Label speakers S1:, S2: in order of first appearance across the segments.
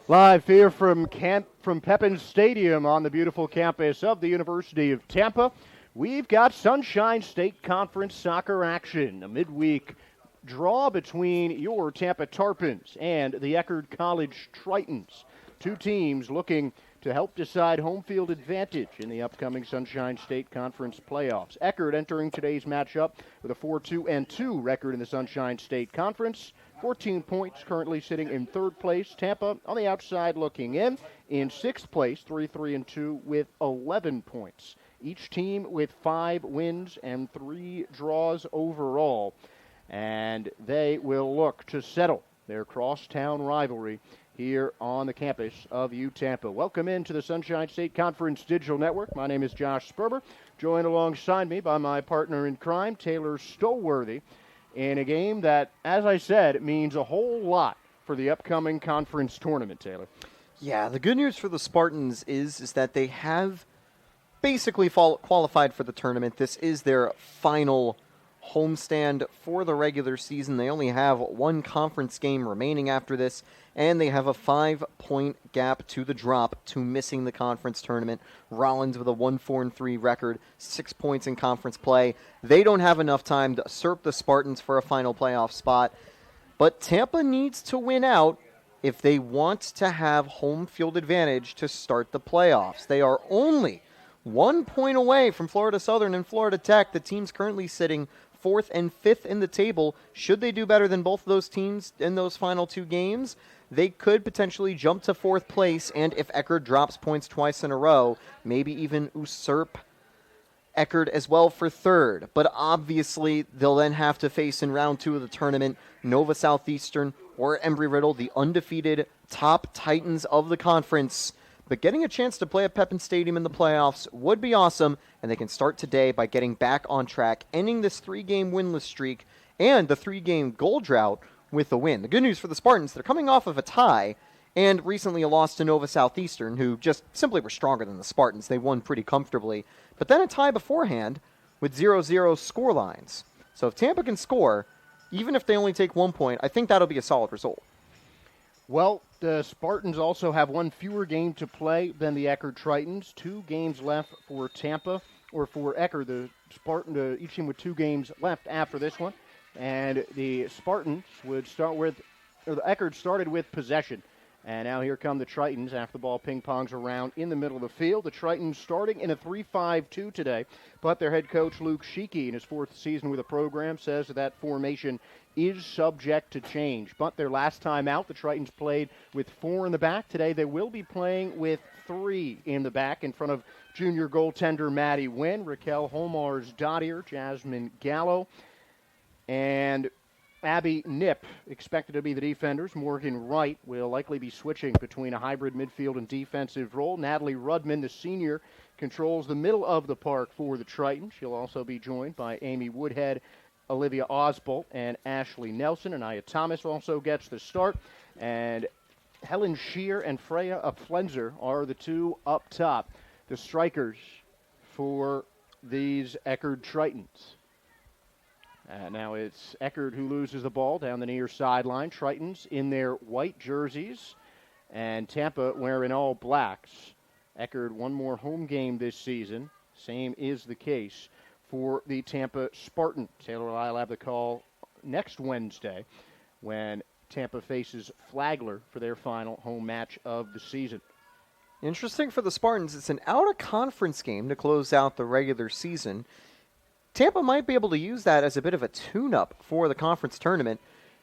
S1: Live here from Pepin Stadium on the beautiful campus of the University of Tampa. We've got Sunshine State Conference soccer action, a midweek draw between your Tampa Tarpons and the Eckerd College Tritons. Two teams looking to help decide home field advantage in the upcoming Sunshine State Conference playoffs. Eckerd entering today's matchup with a 4-2-2 record in the Sunshine State Conference. 14 points, currently sitting in third place. Tampa on the outside looking in sixth place, 3-3-2 with 11 points. Each team with 5 wins and 3 draws overall. And they will look to settle their crosstown rivalry here on the campus of Tampa. Welcome into the Sunshine State Conference Digital Network. My name is Josh Sperber, joined alongside me by my partner in crime, Taylor Stolworthy, in a game that, as I said, means a whole lot for the upcoming conference tournament, Taylor.
S2: Yeah, the good news for the Spartans is that they have basically qualified for the tournament. This is their final homestand for the regular season. They only have one conference game remaining after this, and they have a 5-point gap to the drop to missing the conference tournament. Rollins with a 1-4-3 record, 6 points in conference play. They don't have enough time to usurp the Spartans for a final playoff spot, but Tampa needs to win out if they want to have home field advantage to start the playoffs. They are only 1 point away from Florida Southern and Florida Tech. The team's currently sitting 4th and 5th in the table. Should they do better than both of those teams in those final 2 games, they could potentially jump to 4th place, and if Eckerd drops points twice in a row, maybe even usurp Eckerd as well for 3rd. But obviously, they'll then have to face in round 2 of the tournament Nova Southeastern or Embry-Riddle, the undefeated top Titans of the conference. But getting a chance to play at Pepin Stadium in the playoffs would be awesome, and they can start today by getting back on track, ending this 3-game winless streak and the 3-game goal drought with a win. The good news for the Spartans, they're coming off of a tie and recently a loss to Nova Southeastern, who just simply were stronger than the Spartans. They won pretty comfortably. But then a tie beforehand with 0-0 score lines. So if Tampa can score, even if they only take 1 point, I think that'll be a solid result.
S1: Well, the Spartans also have one fewer game to play than the Eckerd Tritons. 2 games left for Tampa, or for Eckerd. The Spartan, each team with 2 games left after this one. And the Spartans would start with, or the Eckerd started with possession. And now here come the Tritons after the ball ping-pongs around in the middle of the field. The Tritons starting in a 3-5-2 today, but their head coach Luke Sheekey, in his 4th season with the program, says that formation is subject to change. But their last time out, the Tritons played with 4 in the back. Today they will be playing with 3 in the back in front of junior goaltender Maddie Wynn, Raquel Holmars-Dottier, Jasmine Gallo, and Abby Nip expected to be the defenders. Morgan Wright will likely be switching between a hybrid midfield and defensive role. Natalie Rudman, the senior, controls the middle of the park for the Tritons. She'll also be joined by Amy Woodhead, Olivia Osbolt, and Ashley Nelson. Anaya Thomas also gets the start. And Helen Shear and Freya Pflenzer are the 2 up top, the strikers for these Eckerd Tritons. Now it's Eckerd who loses the ball down the near sideline. Tritons in their white jerseys, and Tampa wearing all blacks. Eckerd one more home game this season. Same is the case for the Tampa Spartans. Taylor and I will have the call next Wednesday when Tampa faces Flagler for their final home match of the season.
S2: Interesting for the Spartans, it's an out-of-conference game to close out the regular season. Tampa might be able to use that as a bit of a tune-up for the conference tournament.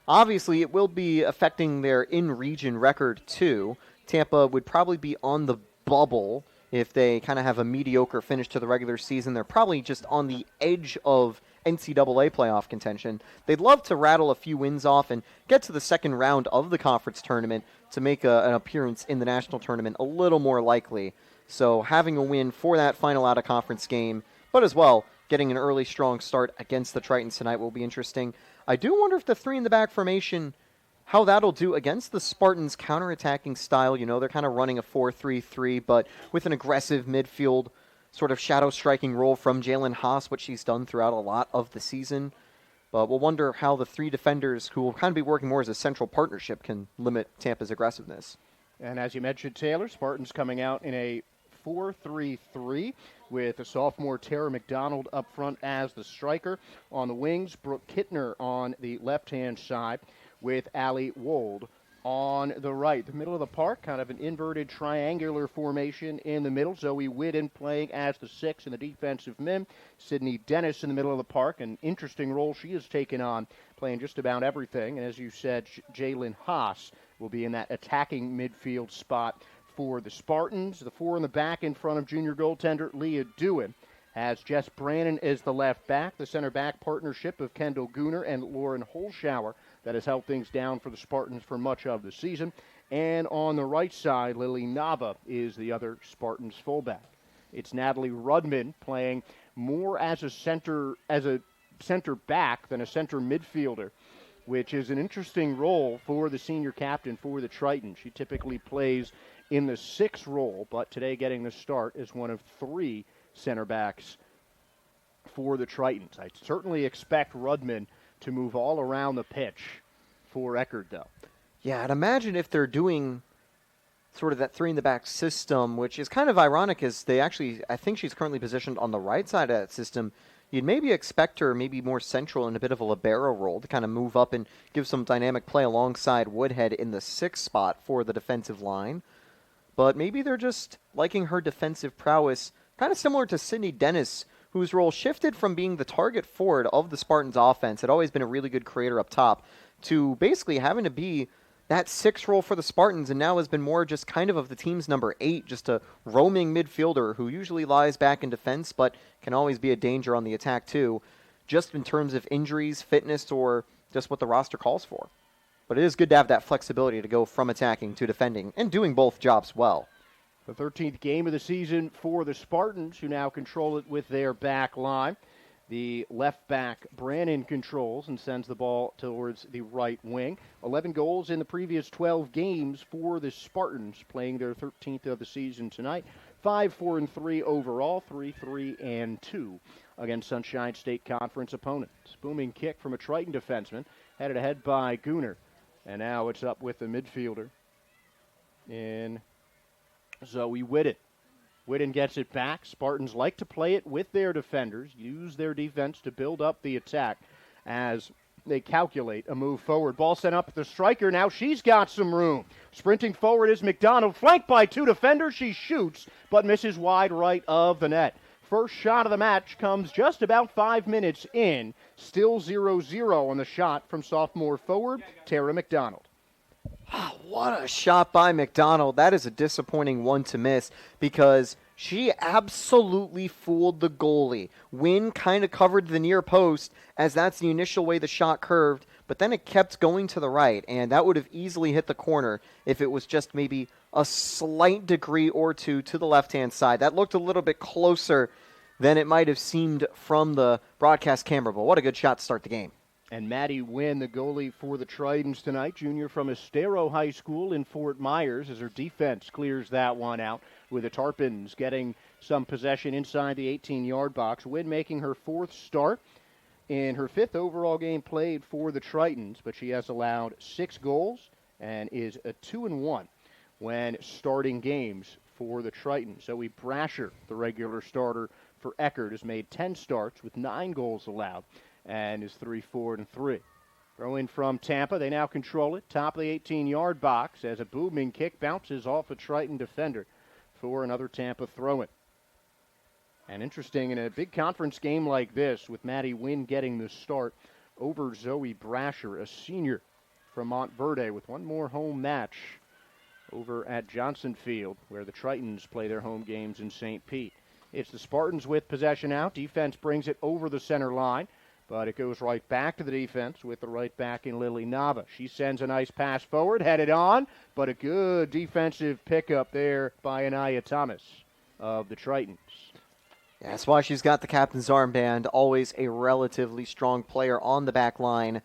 S2: Obviously, it will be affecting their in-region record, too. Tampa would probably be on the bubble if they kind of have a mediocre finish to the regular season. They're probably just on the edge of NCAA playoff contention. They'd love to rattle a few wins off and get to the second round of the conference tournament to make an appearance in the national tournament a little more likely. So having a win for that final out-of-conference game, but as well, getting an early strong start against the Tritons tonight will be interesting. I do wonder if the 3-in-the-back formation, how that'll do against the Spartans' counterattacking style. You know, they're kind of running a 4-3-3, but with an aggressive midfield sort of shadow striking role from Jalen Haas, which she's done throughout a lot of the season. But we'll wonder how the 3 defenders, who will kind of be working more as a central partnership, can limit Tampa's aggressiveness.
S1: And as you mentioned, Taylor, Spartans coming out in a 4-3-3 with a sophomore Tara McDonald up front as the striker. On the wings, Brooke Kittner on the left-hand side with Allie Wold on the right. The middle of the park, kind of an inverted triangular formation in the middle. Zoe Whitten playing as the 6 in the defensive mid. Sydney Dennis in the middle of the park, an interesting role she has taken on, playing just about everything. And as you said, Jalen Haas will be in that attacking midfield spot for the Spartans. The 4 in the back in front of junior goaltender Leah Dewan has Jess Brannon as the left back. The center back partnership of Kendall Gooner and Lauren Holschauer that has held things down for the Spartans for much of the season. And on the right side, Lily Nava is the other Spartans fullback. It's Natalie Rudman playing more as a center back than a center midfielder, which is an interesting role for the senior captain for the Triton. She typically plays in the 6 role, but today getting the start as one of 3 center backs for the Tritons. I certainly expect Rudman to move all around the pitch for Eckerd, though.
S2: Yeah, I'd imagine if they're doing sort of that 3 in the back system, which is kind of ironic as I think she's currently positioned on the right side of that system, you'd maybe expect her maybe more central in a bit of a libero role to kind of move up and give some dynamic play alongside Woodhead in the 6th spot for the defensive line. But maybe they're just liking her defensive prowess, kind of similar to Sydney Dennis, whose role shifted from being the target forward of the Spartans offense, had always been a really good creator up top, to basically having to be that 6 role for the Spartans, and now has been more just kind of the team's number 8, just a roaming midfielder who usually lies back in defense, but can always be a danger on the attack too, just in terms of injuries, fitness, or just what the roster calls for. But it is good to have that flexibility to go from attacking to defending, and doing both jobs well.
S1: The 13th game of the season for the Spartans, who now control it with their back line. The left back, Brannon, controls and sends the ball towards the right wing. 11 goals in the previous 12 games for the Spartans, playing their 13th of the season tonight. 5-4-3 overall, 3-3-2 against Sunshine State Conference opponents. Booming kick from a Triton defenseman, headed ahead by Gooner. And now it's up with the midfielder in Zoe Whitten. Whitten gets it back. Spartans like to play it with their defenders, use their defense to build up the attack as they calculate a move forward. Ball sent up at the striker. Now she's got some room. Sprinting forward is McDonald, flanked by 2 defenders. She shoots, but misses wide right of the net. First shot of the match comes just about 5 minutes in. Still 0-0 on the shot from sophomore forward Tara McDonald.
S2: What a shot by McDonald. That is a disappointing one to miss because she absolutely fooled the goalie. Wynn kind of covered the near post as that's the initial way the shot curved, but then it kept going to the right, and that would have easily hit the corner if it was just maybe a slight degree or 2 to the left-hand side. That looked a little bit closer than it might have seemed from the broadcast camera, but what a good shot to start the game.
S1: And Maddie Wynn, the goalie for the Tritons tonight, junior from Estero High School in Fort Myers, as her defense clears that one out with the Tarpons getting some possession inside the 18-yard box. Wynn making her 4th start in her 5th overall game played for the Tritons, but she has allowed 6 goals and is a 2-1 when starting games for the Tritons. Zoe Brasher, the regular starter for Eckerd, has made 10 starts with 9 goals allowed and is 3-4-3. Throw in from Tampa. They now control it. Top of the 18-yard box as a booming kick bounces off a Triton defender for another Tampa throw-in. And interesting, in a big conference game like this, with Maddie Wynn getting the start over Zoe Brasher, a senior from Montverde, with one more home match over at Johnson Field, where the Tritons play their home games in St. Pete. It's the Spartans with possession out. Defense brings it over the center line, but it goes right back to the defense with the right back in Lily Nava. She sends a nice pass forward, headed on, but a good defensive pickup there by Anaya Thomas of the Tritons.
S2: Yeah, that's why she's got the captain's armband, always a relatively strong player on the back line.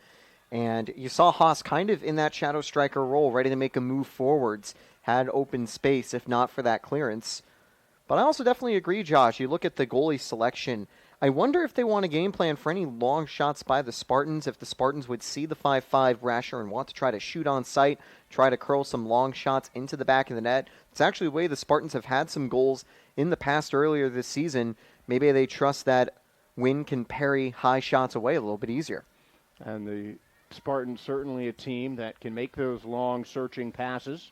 S2: And you saw Haas kind of in that shadow striker role, ready to make a move forwards, had open space if not for that clearance. But I also definitely agree, Josh. You look at the goalie selection. I wonder if they want a game plan for any long shots by the Spartans, if the Spartans would see the 5-5 rasher and want to try to shoot on sight, try to curl some long shots into the back of the net. It's actually the way the Spartans have had some goals in the past earlier this season. Maybe they trust that Wynn can parry high shots away a little bit easier.
S1: And the Spartans certainly a team that can make those long searching passes.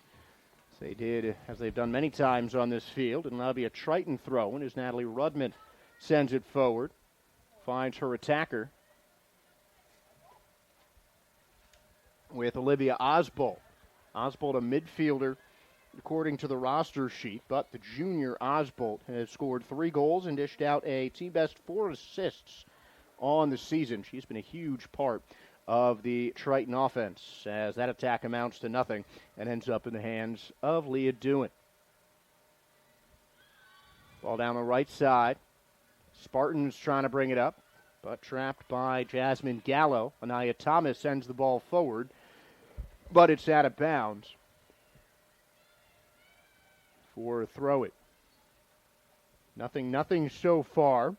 S1: They did, as they've done many times on this field. And that'll be a Triton throw-in as Natalie Rudman sends it forward, finds her attacker with Olivia Osbold. Osbold, a midfielder, according to the roster sheet, but the junior Osbold has scored 3 goals and dished out a team-best 4 assists on the season. She's been a huge part of the Triton offense as that attack amounts to nothing and ends up in the hands of Leah Dewan. Ball down the right side. Spartans trying to bring it up, but trapped by Jasmine Gallo. Anaya Thomas sends the ball forward, but it's out of bounds for a throw-it. Nothing so far.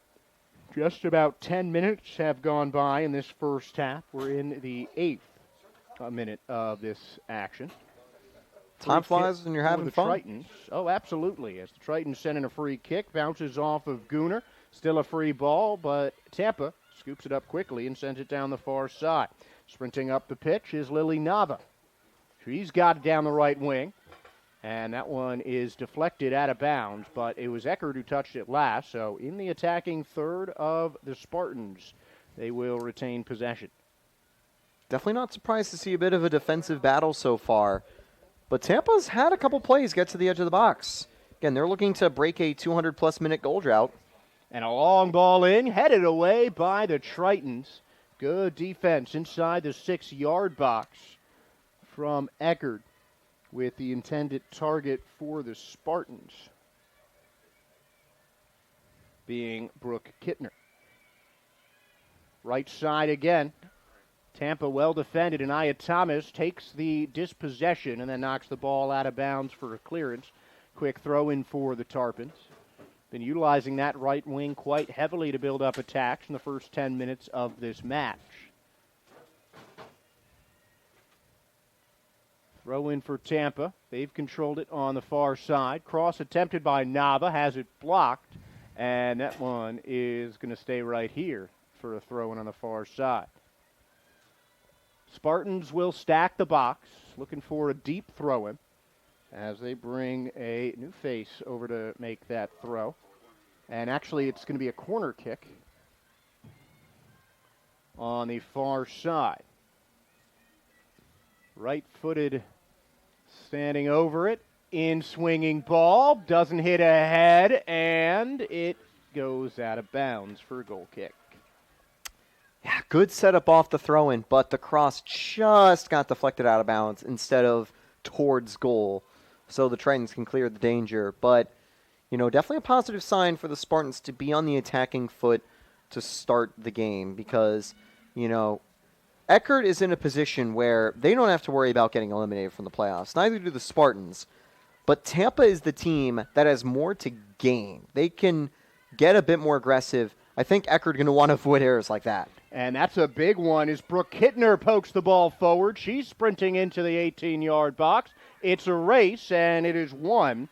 S1: Just about 10 minutes have gone by in this first half. We're in the 8th minute of this action.
S2: Time flies and you're having fun.
S1: Tritons. Oh, absolutely. As the Tritons send in a free kick, bounces off of Gooner. Still a free ball, but Tampa scoops it up quickly and sends it down the far side. Sprinting up the pitch is Lily Nava. She's got it down the right wing. And that one is deflected out of bounds, but it was Eckerd who touched it last. So in the attacking third of the Spartans, they will retain possession.
S2: Definitely not surprised to see a bit of a defensive battle so far. But Tampa's had a couple plays get to the edge of the box. Again, they're looking to break a 200-plus minute goal drought.
S1: And a long ball in, headed away by the Tritons. Good defense inside the 6-yard box from Eckerd, with the intended target for the Spartans being Brooke Kittner. Right side again. Tampa well defended, and Aya Thomas takes the dispossession and then knocks the ball out of bounds for a clearance. Quick throw in for the Tarpons. Been utilizing that right wing quite heavily to build up attacks in the first 10 minutes of this match. Throw in for Tampa. They've controlled it on the far side. Cross attempted by Nava, has it blocked, and that one is going to stay right here for a throw in on the far side. Spartans will stack the box, looking for a deep throw in as they bring a new face over to make that throw. And actually, it's going to be a corner kick on the far side. Right-footed, standing over it, in-swinging ball, doesn't hit ahead, and it goes out of bounds for a goal kick.
S2: Yeah, good setup off the throw-in, but the cross just got deflected out of bounds instead of towards goal, so the Tritons can clear the danger. But, you know, definitely a positive sign for the Spartans to be on the attacking foot to start the game because, you know, Eckerd is in a position where they don't have to worry about getting eliminated from the playoffs. Neither do the Spartans. But Tampa is the team that has more to gain. They can get a bit more aggressive. I think Eckerd going to want to avoid errors like that.
S1: And that's a big one as Brooke Kittner pokes the ball forward. She's sprinting into the 18-yard box. It's a race, and it is won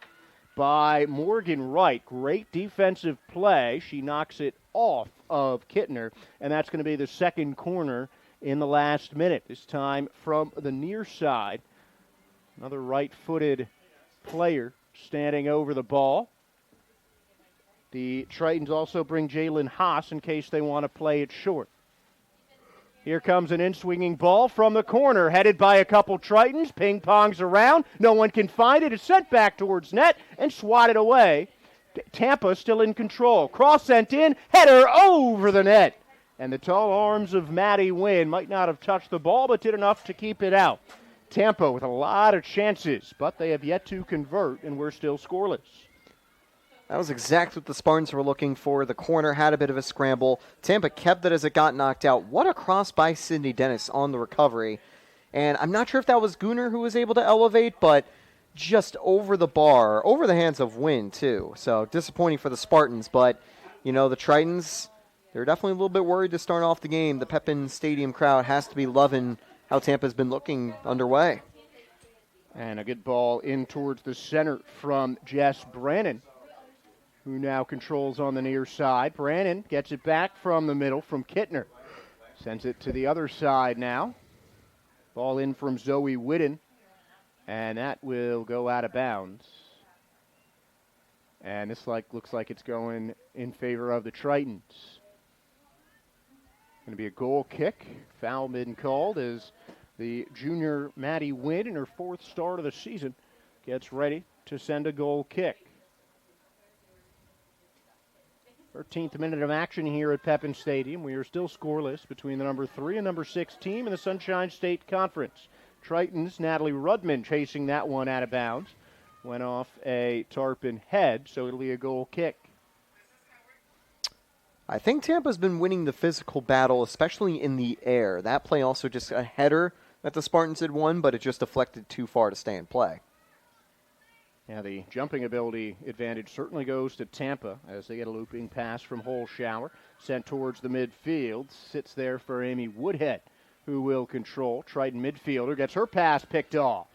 S1: by Morgan Wright. Great defensive play. She knocks it off of Kittner, and that's going to be the second corner in the last minute, this time from the near side. Another right-footed player standing over the ball. The Tritons also bring Jalen Haas in case they want to play it short. Here comes an in-swinging ball from the corner, headed by a couple Tritons. Ping-pongs around. No one can find it. It's sent back towards net and swatted away. Tampa still in control. Cross sent in, header over the net. And the tall arms of Maddie Wynn might not have touched the ball, but did enough to keep it out. Tampa with a lot of chances, but they have yet to convert, and we're still scoreless.
S2: That was exactly what the Spartans were looking for. The corner had a bit of a scramble. Tampa kept it as it got knocked out. What a cross by Sydney Dennis on the recovery. And I'm not sure if that was Gooner who was able to elevate, but just over the bar, over the hands of Wynn, too. So disappointing for the Spartans, but, you know, the Tritons, They're definitely a little bit worried to start off the game. The Pepin Stadium crowd has to be loving how Tampa's been looking underway.
S1: And a good ball in towards the center from Jess Brannon, who now controls on the near side. Brannon gets it back from the middle from Kittner. Sends it to the other side now. Ball in from Zoe Whitten, and that will go out of bounds. And this looks like it's going in favor of the Tritons. Going to be a goal kick. Foul been called as the junior Maddie Wynn, in her 4th start of the season, gets ready to send a goal kick. 13th minute of action here at Pepin Stadium. We are still scoreless between the number 3 and number 6 team in the Sunshine State Conference. Tritons, Natalie Rudman chasing that one out of bounds. Went off a tarpon head, so it'll be a goal kick.
S2: I think Tampa's been winning the physical battle, especially in the air. That play also just a header that the Spartans had won, but it just deflected too far to stay in play.
S1: Yeah, the jumping ability advantage certainly goes to Tampa as they get a looping pass from Holshower. Sent towards the midfield. Sits there for Amy Woodhead, who will control. Triton midfielder gets her pass picked off.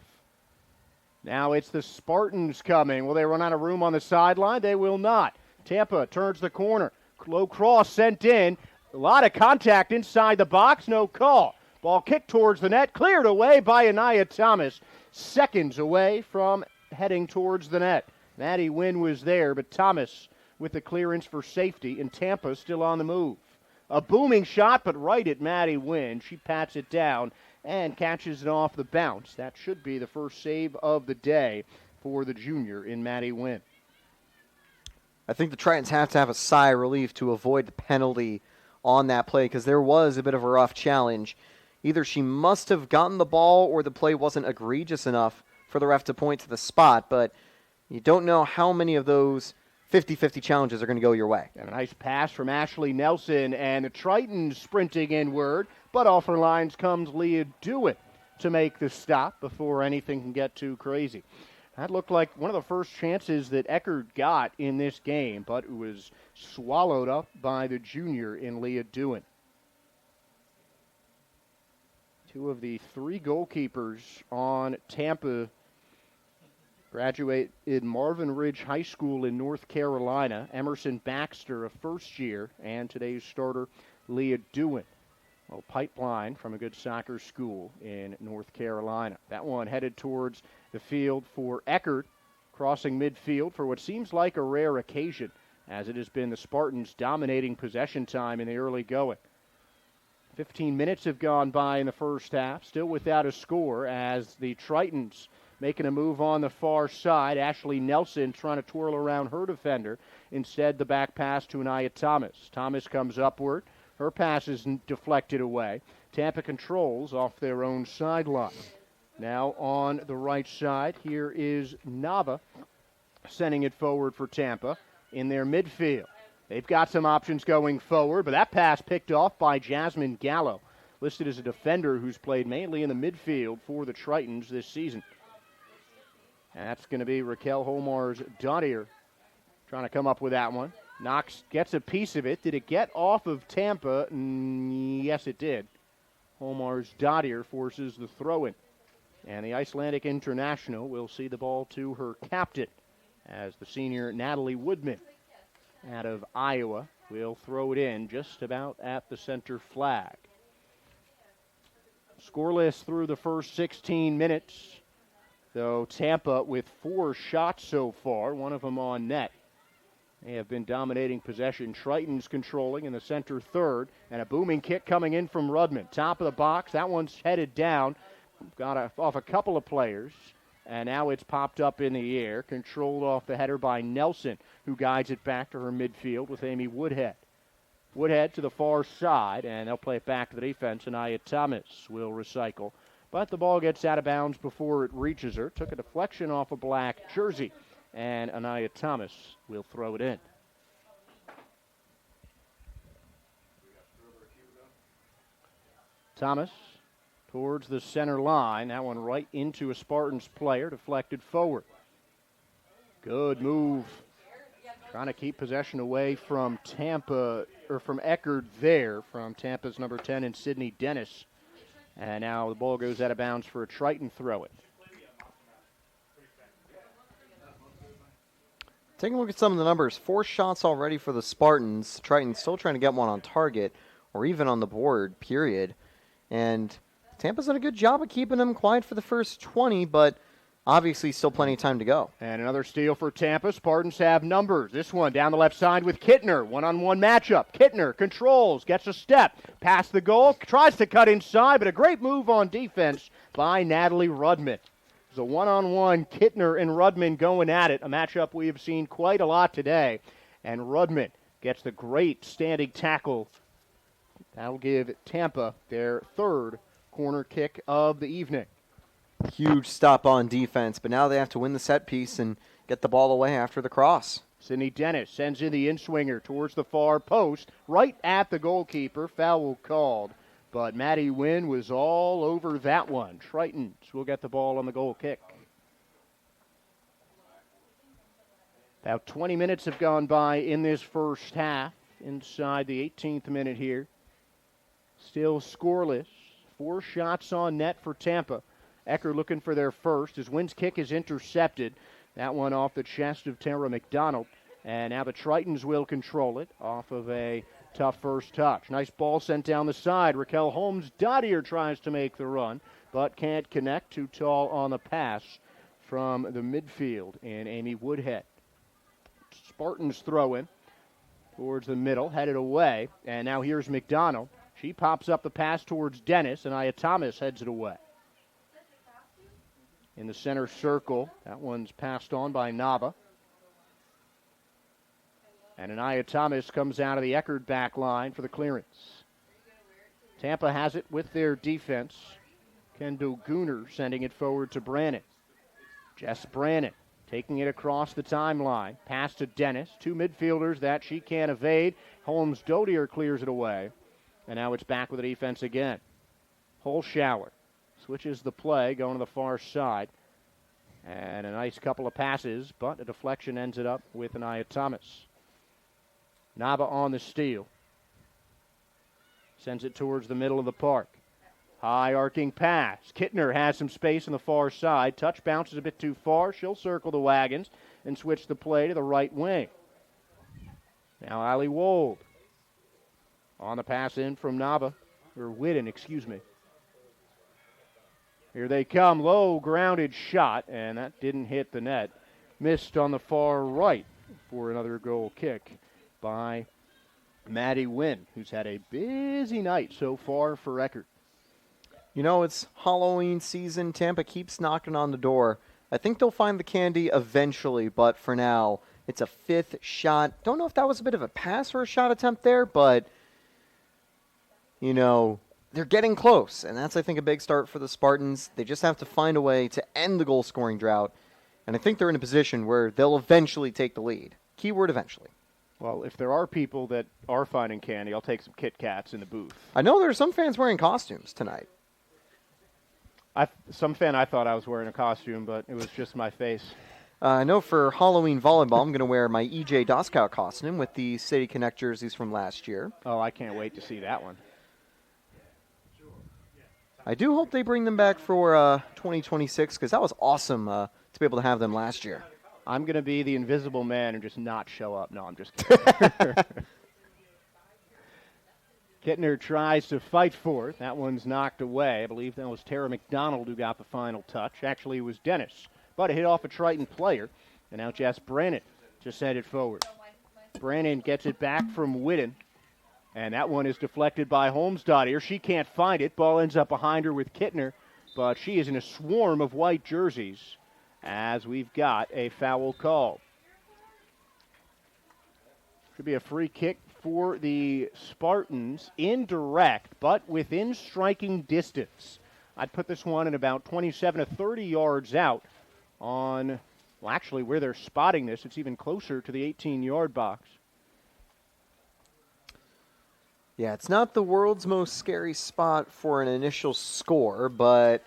S1: Now it's the Spartans coming. Will they run out of room on the sideline? They will not. Tampa turns the corner. Low cross sent in. A lot of contact inside the box. No call. Ball kicked towards the net. Cleared away by Anaya Thomas. Seconds away from heading towards the net. Maddie Wynn was there, but Thomas with the clearance for safety, and Tampa still on the move. A booming shot, but right at Maddie Wynn. She pats it down and catches it off the bounce. That should be the first save of the day for the junior in Maddie Wynn.
S2: I think the Tritons have to have a sigh of relief to avoid the penalty on that play because there was a bit of a rough challenge. Either she must have gotten the ball or the play wasn't egregious enough for the ref to point to the spot, but you don't know how many of those 50-50 challenges are going to go your way.
S1: And a nice pass from Ashley Nelson, and the Tritons sprinting inward, but off her lines comes Leah Dewitt to make the stop before anything can get too crazy. That looked like one of the first chances that Eckerd got in this game, but it was swallowed up by the junior in Leah Dewitt. 2 of the 3 goalkeepers on Tampa graduated Marvin Ridge High School in North Carolina. Emerson Baxter, a first year, and today's starter, Leah Dewitt. Well, pipeline from a good soccer school in North Carolina. That one headed towards the field for Eckerd, crossing midfield for what seems like a rare occasion, as it has been the Spartans dominating possession time in the early going. 15 minutes have gone by in the first half, still without a score, as the Tritons making a move on the far side. Ashley Nelson trying to twirl around her defender. Instead, the back pass to Anaya Thomas. Thomas comes upward. Her pass is deflected away. Tampa controls off their own sideline. Now on the right side, here is Nava sending it forward for Tampa in their midfield. They've got some options going forward, but that pass picked off by Jasmine Gallo, listed as a defender who's played mainly in the midfield for the Tritons this season. And that's going to be Raquel Holmar's Dottier trying to come up with that one. Knox gets a piece of it. Did it get off of Tampa? Yes, it did. Holmar's Dottier forces the throw-in. And the Icelandic international will see the ball to her captain as the senior Natalie Woodman out of Iowa will throw it in just about at the center flag. Scoreless through the first 16 minutes, though Tampa with 4 shots so far, one of them on net. They have been dominating possession. Tritons controlling in the center third, and a booming kick coming in from Rudman. Top of the box, that one's headed down. Got off a couple of players, and now it's popped up in the air, controlled off the header by Nelson, who guides it back to her midfield with Amy Woodhead. Woodhead to the far side, and they'll play it back to the defense, and Anaya Thomas will recycle. But the ball gets out of bounds before it reaches her. Took a deflection off a black jersey, and Anaya Thomas will throw it in. Thomas towards the center line. That one right into a Spartans player, deflected forward. Good move Trying to keep possession away from Tampa, or from Eckerd there, from Tampa's number 10 and Sydney Dennis. And now the ball goes out of bounds for a Triton throw-in.
S2: Taking a look at some of the numbers. 4 shots already for the Spartans. Triton still trying to get one on target or even on the board, period. And Tampa's done a good job of keeping them quiet for the first 20, but obviously still plenty of time to go.
S1: And another steal for Tampa. Spartans have numbers. This one down the left side with Kittner. One-on-one matchup. Kittner controls, gets a step, past the goal, tries to cut inside, but a great move on defense by Natalie Rudman. It's a one-on-one Kittner and Rudman going at it, a matchup we have seen quite a lot today. And Rudman gets the great standing tackle. That'll give Tampa their third corner kick of the evening.
S2: Huge stop on defense, but now they have to win the set piece and get the ball away after the cross.
S1: Sydney Dennis sends in the in-swinger towards the far post, right at the goalkeeper. Foul called, but Maddie Wynn was all over that one. Tritons will get the ball on the goal kick. About 20 minutes have gone by in this first half, inside the 18th minute here. Still scoreless. 4 shots on net for Tampa. Eckerd looking for their first as Wynn's kick is intercepted. That one off the chest of Tara McDonald. And now the Tritons will control it off of a tough first touch. Nice ball sent down the side. Raquel Holmes-Dottier tries to make the run, but can't connect. Too tall on the pass from the midfield in Amy Woodhead. Spartans throw in towards the middle, headed away. And now here's McDonald. She pops up the pass towards Dennis, and Aya Thomas heads it away. In the center circle, that one's passed on by Nava. And Anaya Thomas comes out of the Eckerd back line for the clearance. Tampa has it with their defense. Kendall Gooner sending it forward to Brannon. Jess Brannon taking it across the timeline. Pass to Dennis. 2 midfielders that she can't evade. Holmes-Dottier clears it away. And now it's back with the defense again. Holshower switches the play, going to the far side. And a nice couple of passes, but a deflection ends it up with Anaya Thomas. Nava on the steal. Sends it towards the middle of the park. High arcing pass. Kittner has some space on the far side. Touch bounces a bit too far. She'll circle the wagons and switch the play to the right wing. Now Ali Wold on the pass in from Nava, or Whitten, excuse me. Here they come, low grounded shot, and that didn't hit the net. Missed on the far right for another goal kick by Maddie Wynn, who's had a busy night so far for Eckerd.
S2: You know, it's Halloween season. Tampa keeps knocking on the door. I think they'll find the candy eventually, but for now, it's a 5th shot. Don't know if that was a bit of a pass or a shot attempt there, but, you know, they're getting close, and that's, I think, a big start for the Spartans. They just have to find a way to end the goal-scoring drought, and I think they're in a position where they'll eventually take the lead. Keyword eventually.
S1: Well, if there are people that are finding candy, I'll take some Kit Kats in the booth.
S2: I know there are some fans wearing costumes tonight.
S1: Some fan I thought I was wearing a costume, but it was just my face.
S2: I know for Halloween volleyball, I'm going to wear my EJ Doskow costume with the City Connect jerseys from last year.
S1: Oh, I can't wait to see that one.
S2: I do hope they bring them back for 2026 because that was awesome to be able to have them last year.
S1: I'm going to be the invisible man and just not show up. No, I'm just kidding. Kittner tries to fight for it. That one's knocked away. I believe that was Tara McDonald who got the final touch. Actually, it was Dennis. But it hit off a Triton player. And now Jess Brannon just sent it forward. Brannon gets it back from Whitten. And that one is deflected by Holmes-Dottier. She can't find it. Ball ends up behind her with Kittner. But she is in a swarm of white jerseys as we've got a foul call. Should be a free kick for the Spartans, indirect, but within striking distance. I'd put this one at about 27 to 30 yards out on, well, actually, where they're spotting this, it's even closer to the 18-yard box.
S2: Yeah, it's not the world's most scary spot for an initial score, but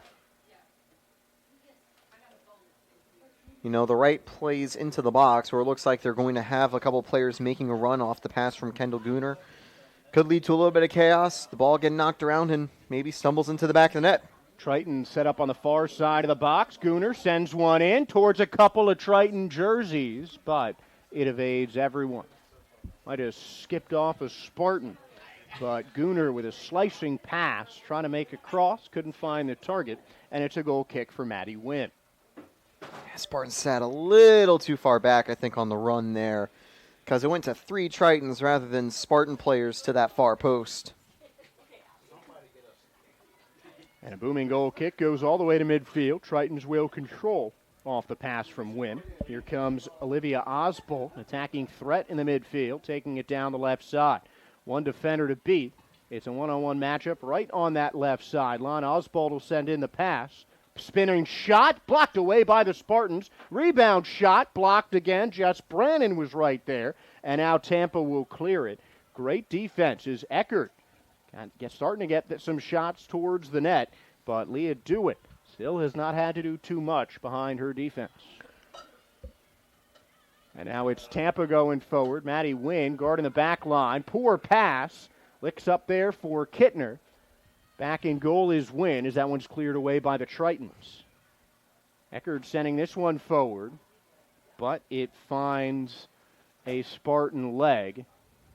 S2: the right plays into the box where it looks like they're going to have a couple players making a run off the pass from Kendall Gooner. Could lead to a little bit of chaos, the ball getting knocked around and maybe stumbles into the back of the net.
S1: Triton set up on the far side of the box. Gooner sends one in towards a couple of Triton jerseys, but it evades everyone. Might have skipped off a Spartan, but Gooner with a slicing pass, trying to make a cross, couldn't find the target, and it's a goal kick for Maddie Wynn.
S2: Spartans sat a little too far back, I think, on the run there, because it went to 3 Tritons rather than Spartan players to that far post.
S1: And a booming goal kick goes all the way to midfield. Tritons will control off the pass from Wynn. Here comes Olivia Osbolt, attacking threat in the midfield, taking it down the left side. One defender to beat. It's a one-on-one matchup right on that left sideline. Osbolt will send in the pass. Spinning shot, blocked away by the Spartans. Rebound shot, blocked again. Jess Brannon was right there. And now Tampa will clear it. Great defense is Eckerd. Starting to get some shots towards the net, but Leah Dewitt still has not had to do too much behind her defense. And now it's Tampa going forward. Maddie Wynn guarding the back line. Poor pass. Licks up there for Kittner. Back in goal is Wynn as that one's cleared away by the Tritons. Eckerd sending this one forward, but it finds a Spartan leg.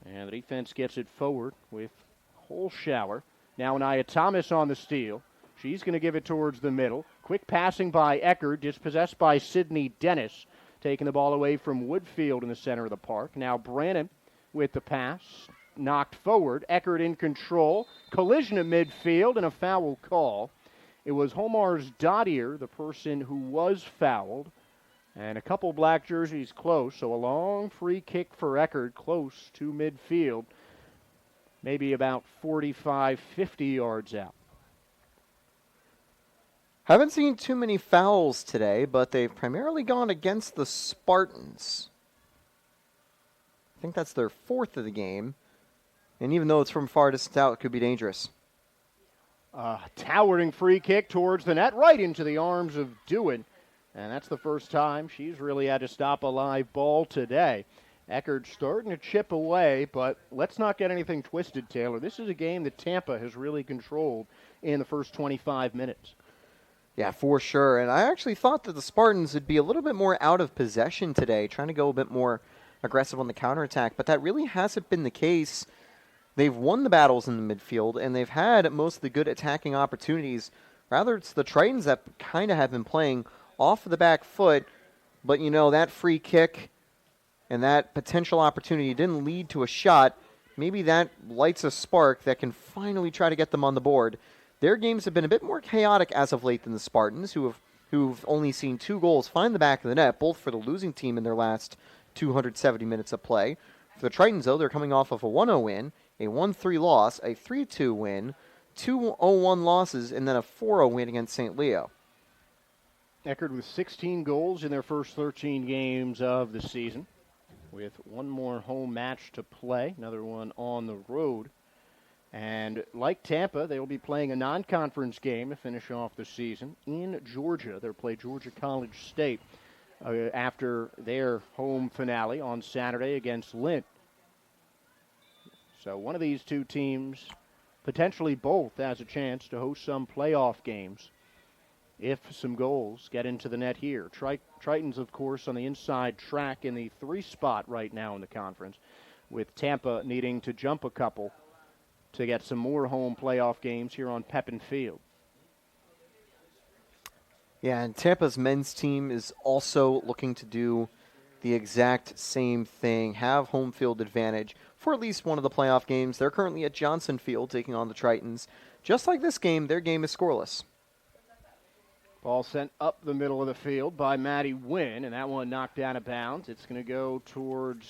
S1: And the defense gets it forward with whole shower. Now Anaya Thomas on the steal. She's going to give it towards the middle. Quick passing by Eckerd, dispossessed by Sydney Dennis, taking the ball away from Woodfield in the center of the park. Now Brannon with the pass, knocked forward. Eckerd in control. Collision at midfield and a foul call. It was Homar's Dottier, the person who was fouled, and a couple black jerseys close, so a long free kick for Eckerd close to midfield. Maybe about 45, 50 yards out.
S2: Haven't seen too many fouls today, but they've primarily gone against the Spartans. I think that's their 4th of the game. And even though it's from far distance out, it could be dangerous.
S1: Towering free kick towards the net, right into the arms of Dewitt. And that's the first time she's really had to stop a live ball today. Eckerd starting to chip away, but let's not get anything twisted, Taylor. This is a game that Tampa has really controlled in the first 25 minutes.
S2: Yeah, for sure. And I actually thought that the Spartans would be a little bit more out of possession today, trying to go a bit more aggressive on the counterattack, but that really hasn't been the case. They've won the battles in the midfield, and they've had most of the good attacking opportunities. Rather, it's the Tritons that kind of have been playing off of the back foot, but that free kick and that potential opportunity didn't lead to a shot. Maybe that lights a spark that can finally try to get them on the board. Their games have been a bit more chaotic as of late than the Spartans, who've only seen 2 goals find the back of the net, both for the losing team in their last 270 minutes of play. For the Tritons, though, they're coming off of a 1-0 win, a 1-3 loss, a 3-2 win, 2-0-1 losses, and then a 4-0 win against St. Leo.
S1: Eckerd with 16 goals in their first 13 games of the season, with one more home match to play, another one on the road. And like Tampa, they will be playing a non-conference game to finish off the season in Georgia. They'll play Georgia College State after their home finale on Saturday against Lynn. So one of these two teams, potentially both, has a chance to host some playoff games if some goals get into the net here. Tritons, of course, on the inside track in the 3 spot right now in the conference, with Tampa needing to jump a couple to get some more home playoff games here on Pepin Field.
S2: Yeah, and Tampa's men's team is also looking to do the exact same thing, have home field advantage for at least one of the playoff games. They're currently at Johnson Field taking on the Tritons. Just like this game, their game is scoreless.
S1: Ball sent up the middle of the field by Maddie Wynn, and that one knocked out of bounds. It's going to go towards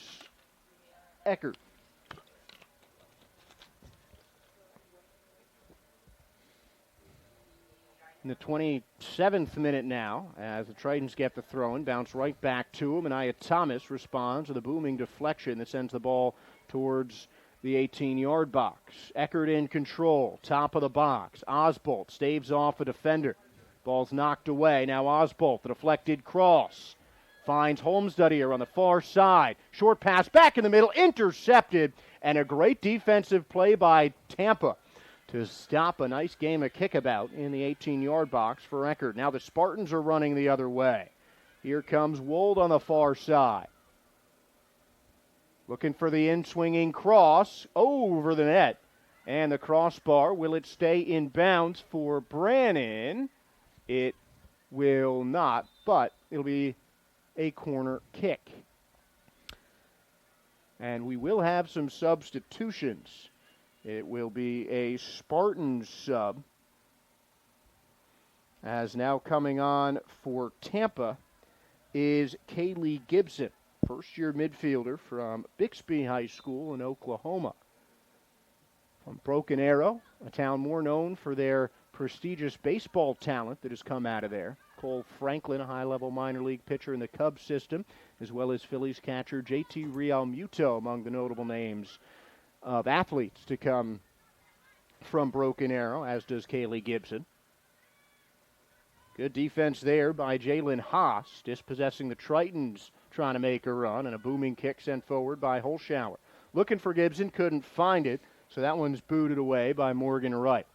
S1: Eckerd. In the 27th minute now, as the Tritons get the throw-in, bounce right back to him, and Aya Thomas responds with a booming deflection that sends the ball towards the 18-yard box. Eckerd in control, top of the box. Osbolt staves off a defender. Ball's knocked away. Now Osbolt, the deflected cross. finds Holmstadier on the far side. Short pass back in the middle, intercepted, and a great defensive play by Tampa to stop a nice game of kickabout in the 18-yard box for Eckerd. Now the Spartans are running the other way. Here comes Wold on the far side. Looking for the in-swinging cross over the net. And the crossbar, will it stay in bounds for Brannon? It will not, but it'll be a corner kick. And we will have some substitutions. It will be a Spartans sub. As now coming on for Tampa is Kaylee Gibson, first-year midfielder from Bixby High School in Oklahoma. From Broken Arrow, a town more known for their prestigious baseball talent that has come out of there. Cole Franklin, a high-level minor league pitcher in the Cubs system, as well as Phillies catcher JT Realmuto among the notable names of athletes to come from Broken Arrow, as does Kaylee Gibson. Good defense there by Jalen Haas, dispossessing the Tritons, trying to make a run, and a booming kick sent forward by Holschauer. Looking for Gibson, couldn't find it, so that one's booted away by Morgan Wright.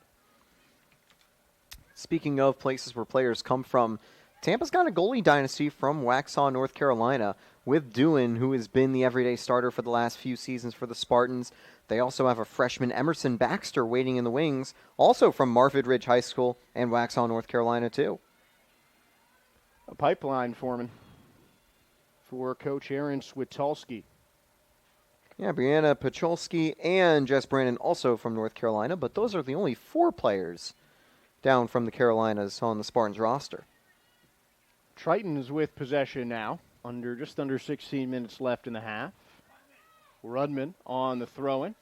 S2: Speaking of places where players come from, Tampa's got a goalie dynasty from Waxhaw, North Carolina, with Doohan, who has been the everyday starter for the last few seasons for the Spartans. They also have a freshman, Emerson Baxter, waiting in the wings, also from Marvid Ridge High School and Waxhaw, North Carolina, too.
S1: A pipeline foreman for Coach Aaron Switulski.
S2: Yeah, Brianna Pacholski and Jess Brannon also from North Carolina, but those are the only 4 players down from the Carolinas on the Spartans roster.
S1: Tritons with possession now, just under 16 minutes left in the half. Rudman on the throw-in.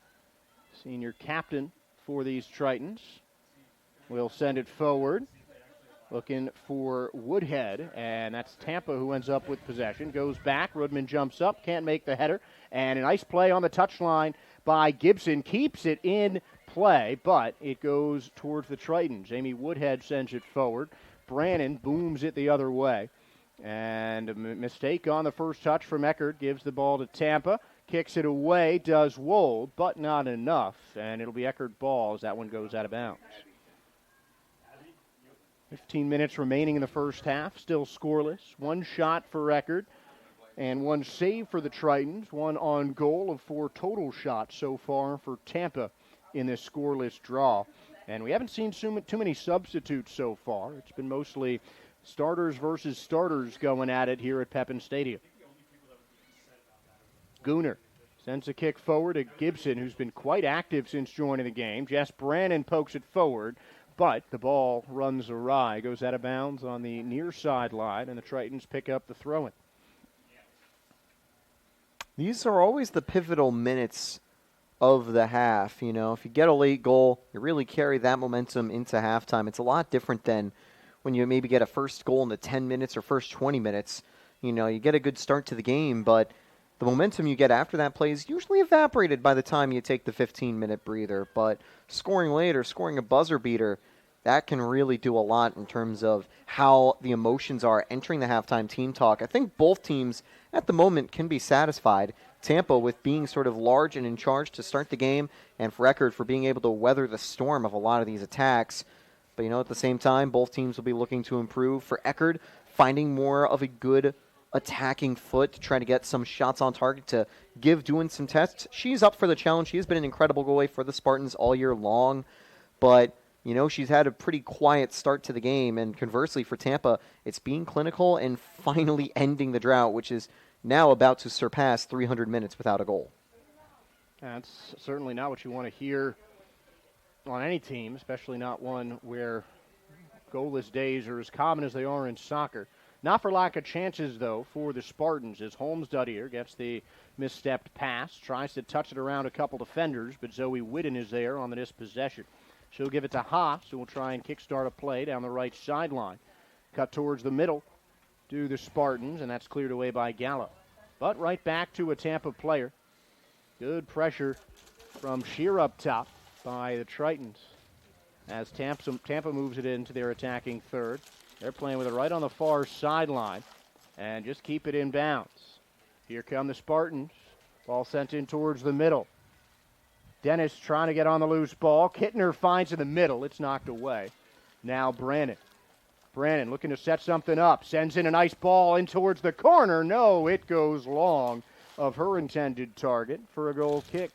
S1: Senior captain for these Tritons. Will send it forward. Looking for Woodhead, and that's Tampa who ends up with possession. Goes back, Rudman jumps up, can't make the header, and a nice play on the touchline by Gibson. Keeps it in play, but it goes towards the Tritons. Amy Woodhead sends it forward. Brannon booms it the other way. And a mistake on the first touch from Eckerd gives the ball to Tampa. Kicks it away, does Wold, but not enough. And it'll be Eckerd ball as that one goes out of bounds. 15 minutes remaining in the first half, still scoreless. One shot for Eckerd and one save for the Tritons. One on goal of 4 total shots so far for Tampa in this scoreless draw. And we haven't seen too many substitutes so far. It's been mostly starters versus starters going at it here at Pepin Stadium. Gooner sends a kick forward to Gibson, who's been quite active since joining the game. Jess Brannon pokes it forward, but the ball runs awry, goes out of bounds on the near sideline, and the Tritons pick up the throw-in.
S2: These are always the pivotal minutes of the half. You know, if you get a late goal, you really carry that momentum into halftime. It's a lot different than when you maybe get a first goal in the 10 minutes or first 20 minutes. You know, you get a good start to the game, but the momentum you get after that play is usually evaporated by the time you take the 15-minute breather. But scoring late or scoring a buzzer beater, that can really do a lot in terms of how the emotions are entering the halftime team talk. I think both teams at the moment can be satisfied. Tampa with being sort of large and in charge to start the game, and for Eckerd for being able to weather the storm of a lot of these attacks. But, you know, at the same time, both teams will be looking to improve. For Eckerd, finding more of a good attacking foot to try to get some shots on target to give Doohan some tests. She's up for the challenge. She has been an incredible goalie for the Spartans all year long, but you know, she's had a pretty quiet start to the game, and conversely for Tampa, it's being clinical and finally ending the drought, which is now about to surpass 300 minutes without a goal.
S1: That's certainly not what you want to hear on any team, especially not one where goalless days are as common as they are in soccer. Not for lack of chances, though, for the Spartans, as Holmstadier gets the misstepped pass, tries to touch it around a couple defenders, but Zoe Whitten is there on the dispossession. She'll give it to Haas, who will try and kickstart a play down the right sideline. Cut towards the middle to the Spartans, and that's cleared away by Gallo. But right back to a Tampa player. Good pressure from Shear up top by the Tritons as Tampa moves it into their attacking third. They're playing with it right on the far sideline. and just keep it in bounds. Here come the Spartans. Ball sent in towards the middle. Dennis trying to get on the loose ball. Kittner finds in the middle. It's knocked away. Now Brannon. Brannon looking to set something up. Sends in a nice ball in towards the corner. No, it goes long of her intended target for a goal kick.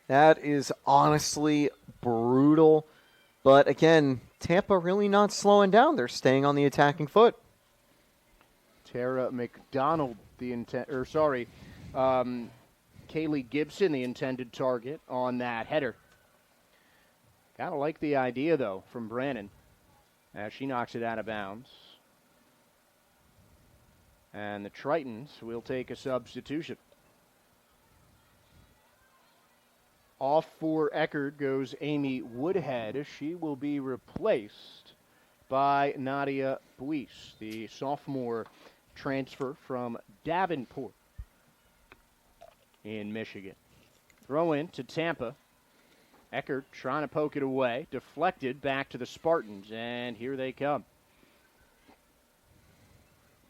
S2: That is honestly brutal. But again, Tampa really not slowing down. They're staying on the attacking foot.
S1: Tara McDonald, Kaylee Gibson, the intended target on that header. Kind of like the idea, though, from Brannon as she knocks it out of bounds. And the Tritons will take a substitution. Off for Eckerd goes Amy Woodhead. She will be replaced by Nadia Buis, the sophomore transfer from Davenport in Michigan. Throw in to Tampa. Eckerd trying to poke it away. Deflected back to the Spartans, and here they come.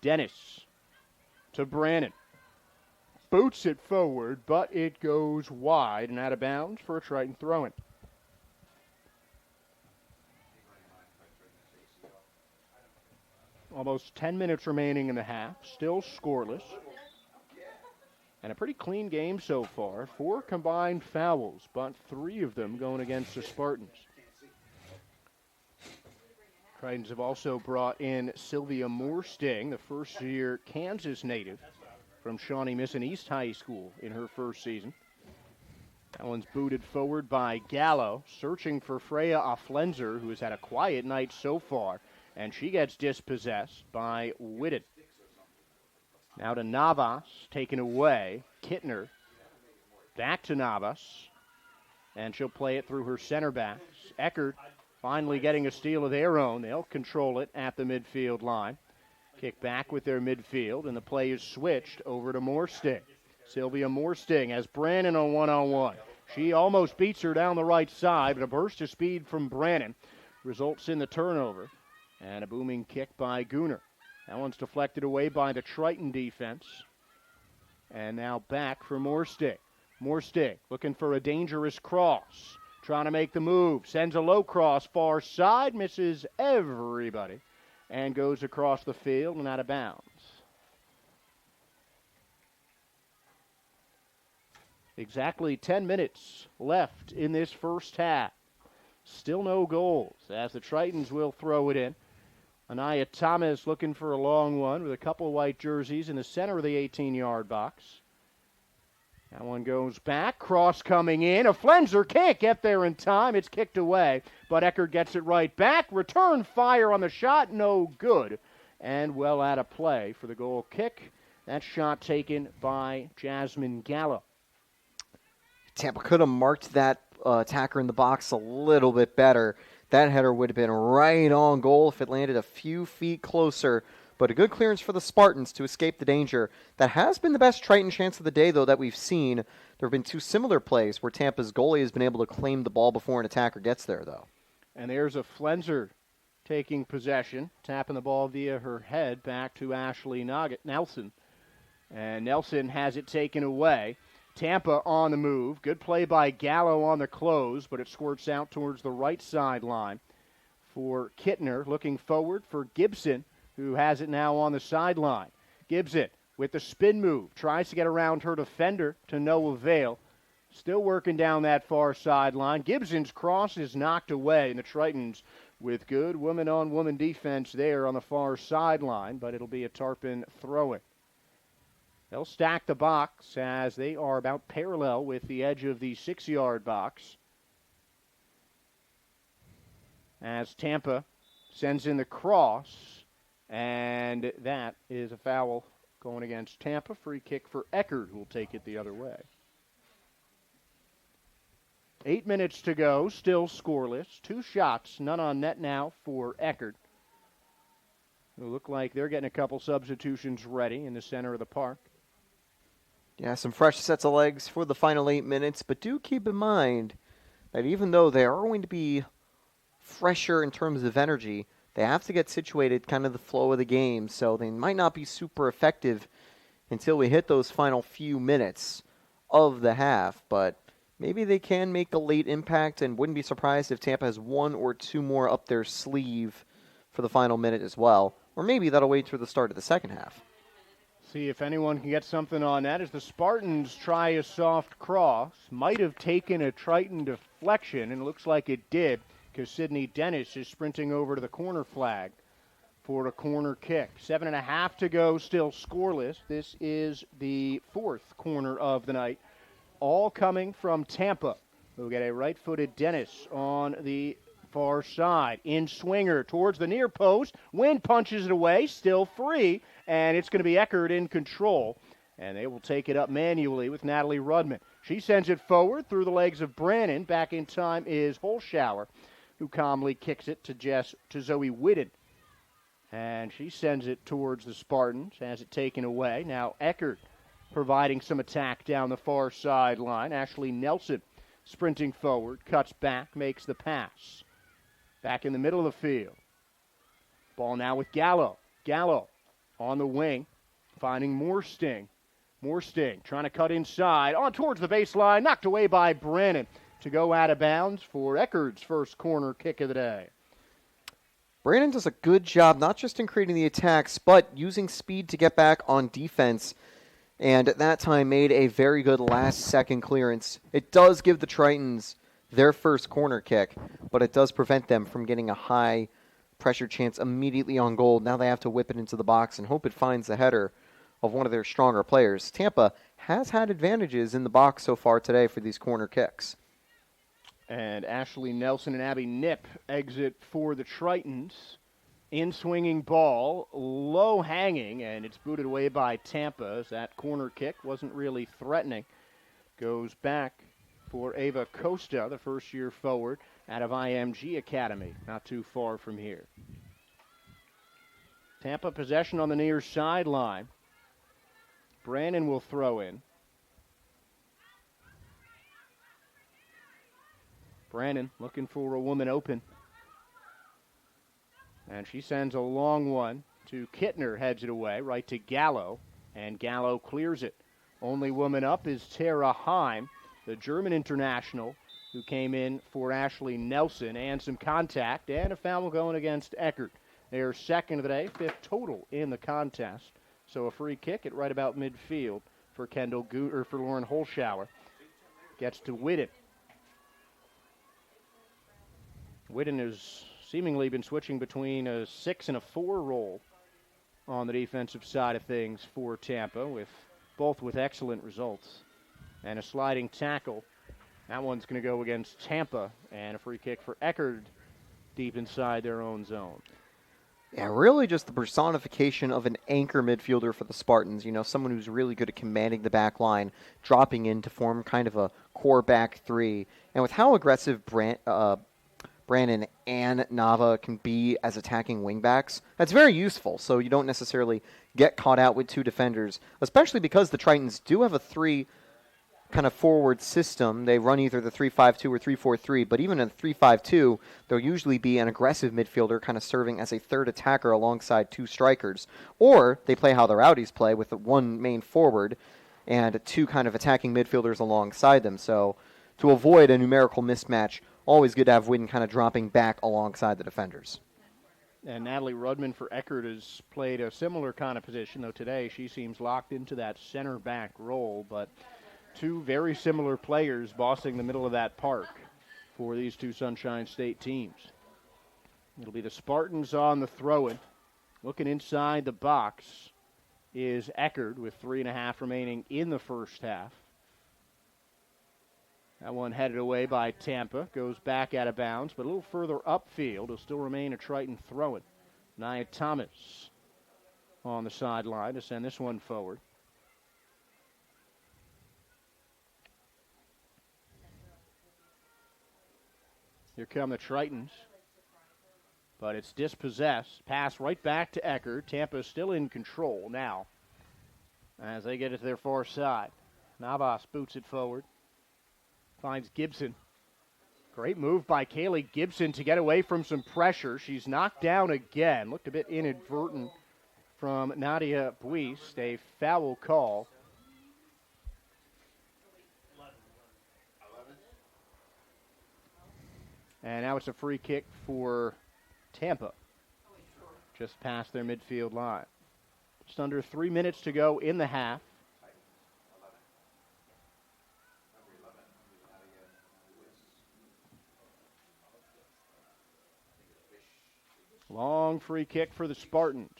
S1: Dennis to Brannon. Boots it forward, but it goes wide and out of bounds for a Triton throw-in. Almost 10 minutes remaining in the half. Still scoreless. And a pretty clean game so far. 4 combined fouls, but 3 of them going against the Spartans. Tritons have also brought in Sylvia Moorsting, the first-year Kansas native from Shawnee Mission East High School in her first season. That one's booted forward by Gallo, searching for Freya Offlenzer, who has had a quiet night so far, and she gets dispossessed by Whitted. Now to Navas, taken away. Kittner, back to Navas, and she'll play it through her center backs. Eckerd finally getting a steal of their own. They'll control it at the midfield line. Kick back with their midfield, and the play is switched over to Moorsting. Sylvia Moorsting has Brannon on one-on-one. She almost beats her down the right side, but a burst of speed from Brannon results in the turnover. And a booming kick by Gooner. That one's deflected away by the Triton defense. And now back for Moorsting. Moorsting looking for a dangerous cross. Trying to make the move. Sends a low cross far side. Misses everybody. And goes across the field and out of bounds. Exactly 10 minutes left in this first half. Still no goals as the Tritons will throw it in. Anaya Thomas looking for a long one with a couple of white jerseys in the center of the 18-yard box. That one goes back. Cross coming in. A Flenser can't get there in time. It's kicked away, but Eckerd gets it right back. Return fire on the shot. No good. And well out of play for the goal kick. That shot taken by Jasmine Gallo.
S2: Tampa could have marked that attacker in the box a little bit better. That header would have been right on goal if it landed a few feet closer. But a good clearance for the Spartans to escape the danger. That has been the best Triton chance of the day, though, that we've seen. There have been 2 similar plays where Tampa's goalie has been able to claim the ball before an attacker gets there, though.
S1: And there's a Flenser taking possession, tapping the ball via her head back to Ashley Nelson. And Nelson has it taken away. Tampa on the move. Good play by Gallo on the close, but it squirts out towards the right sideline for Kittner. Looking forward for Gibson, who has it now on the sideline. Gibson with the spin move. Tries to get around her defender to no avail. Still working down that far sideline. Gibson's cross is knocked away, and the Tritons with good woman-on-woman defense there on the far sideline, but it'll be a Tarpon throw-in. They'll stack the box as they are about parallel with the edge of the 6-yard box. As Tampa sends in the cross, and that is a foul going against Tampa. Free kick for Eckerd, who will take it the other way. 8 minutes to go, still scoreless. 2 shots, none on net now for Eckerd. It look like they're getting a couple substitutions ready in the center of the park.
S2: Yeah, some fresh sets of legs for the final 8 minutes, but do keep in mind that even though they are going to be fresher in terms of energy, they have to get situated kind of the flow of the game, so they might not be super effective until we hit those final few minutes of the half, but maybe they can make a late impact, and wouldn't be surprised if Tampa has one or two more up their sleeve for the final minute as well, or maybe that'll wait through the start of the second half.
S1: See if anyone can get something on that as the Spartans try a soft cross. Might have taken a Triton deflection, and it looks like it did, because Sydney Dennis is sprinting over to the corner flag for a corner kick. 7.5 to go, still scoreless. This is the fourth corner of the night, all coming from Tampa. We'll get a right-footed Dennis on the far side. In swinger towards the near post. Wynn punches it away, still free, and it's going to be Eckerd in control. And they will take it up manually with Natalie Rudman. She sends it forward through the legs of Brannon. Back in time is Holshower, who calmly kicks it to Zoe Whitten. And she sends it towards the Spartans, has it taken away. Now Eckerd providing some attack down the far sideline. Ashley Nelson sprinting forward, cuts back, makes the pass. Back in the middle of the field. Ball now with Gallo. Gallo on the wing, finding Moorsting. Moorsting trying to cut inside, on towards the baseline, knocked away by Brannon to go out of bounds for Eckerd's first corner kick of the day.
S2: Brannon does a good job, not just in creating the attacks, but using speed to get back on defense. And at that time made a very good last-second clearance. It does give the Tritons their first corner kick, but it does prevent them from getting a high-pressure chance immediately on goal. Now they have to whip it into the box and hope it finds the header of one of their stronger players. Tampa has had advantages in the box so far today for these corner kicks.
S1: And Ashley Nelson and Abby Knipp exit for the Tritons. In-swinging ball, low hanging, and it's booted away by Tampa as that corner kick wasn't really threatening. Goes back for Ava Costa, the first-year forward out of IMG Academy, not too far from here. Tampa possession on the near sideline. Brannon will throw in. Brannon looking for a woman open. And she sends a long one to Kittner, heads it away, right to Gallo, and Gallo clears it. Only woman up is Tara Heim, the German international, who came in for Ashley Nelson, and some contact, and a foul going against Eckerd. Their second of the day, fifth total in the contest. So a free kick at right about midfield for for Lauren Holshower. Gets to Whitten. Whitten has seemingly been switching between a 6 and a 4 role on the defensive side of things for Tampa, both with excellent results. And a sliding tackle. That one's going to go against Tampa, and a free kick for Eckerd deep inside their own zone.
S2: Yeah, really just the personification of an anchor midfielder for the Spartans. You know, someone who's really good at commanding the back line, dropping in to form kind of a core back three. And with how aggressive Brannon and Nava can be as attacking wingbacks, that's very useful. So you don't necessarily get caught out with two defenders, especially because the Tritons do have a three kind of forward system. They run either the 3-5-2 or 3-4-3, but even in the 3-5-2, there'll usually be an aggressive midfielder kind of serving as a third attacker alongside two strikers. Or they play how the Rowdies play with one main forward and two kind of attacking midfielders alongside them. So to avoid a numerical mismatch, always good to have Whitten kind of dropping back alongside the defenders.
S1: And Natalie Rudman for Eckerd has played a similar kind of position, though today she seems locked into that center back role, but two very similar players bossing the middle of that park for these two Sunshine State teams. It'll be the Spartans on the throw-in. Looking inside the box is Eckerd with 3.5 remaining in the first half. That one headed away by Tampa. Goes back out of bounds, but a little further upfield. It'll still remain a Triton throw-in. Nia Thomas on the sideline to send this one forward. Here come the Tritons. But it's dispossessed. Pass right back to Eckerd. Tampa is still in control now as they get it to their far side. Navas boots it forward. Finds Gibson. Great move by Kaylee Gibson to get away from some pressure. She's knocked down again. Looked a bit inadvertent from Nadia Buist. A foul call. And now it's a free kick for Tampa. Just past their midfield line. Just under 3 minutes to go in the half. Long free kick for the Spartans.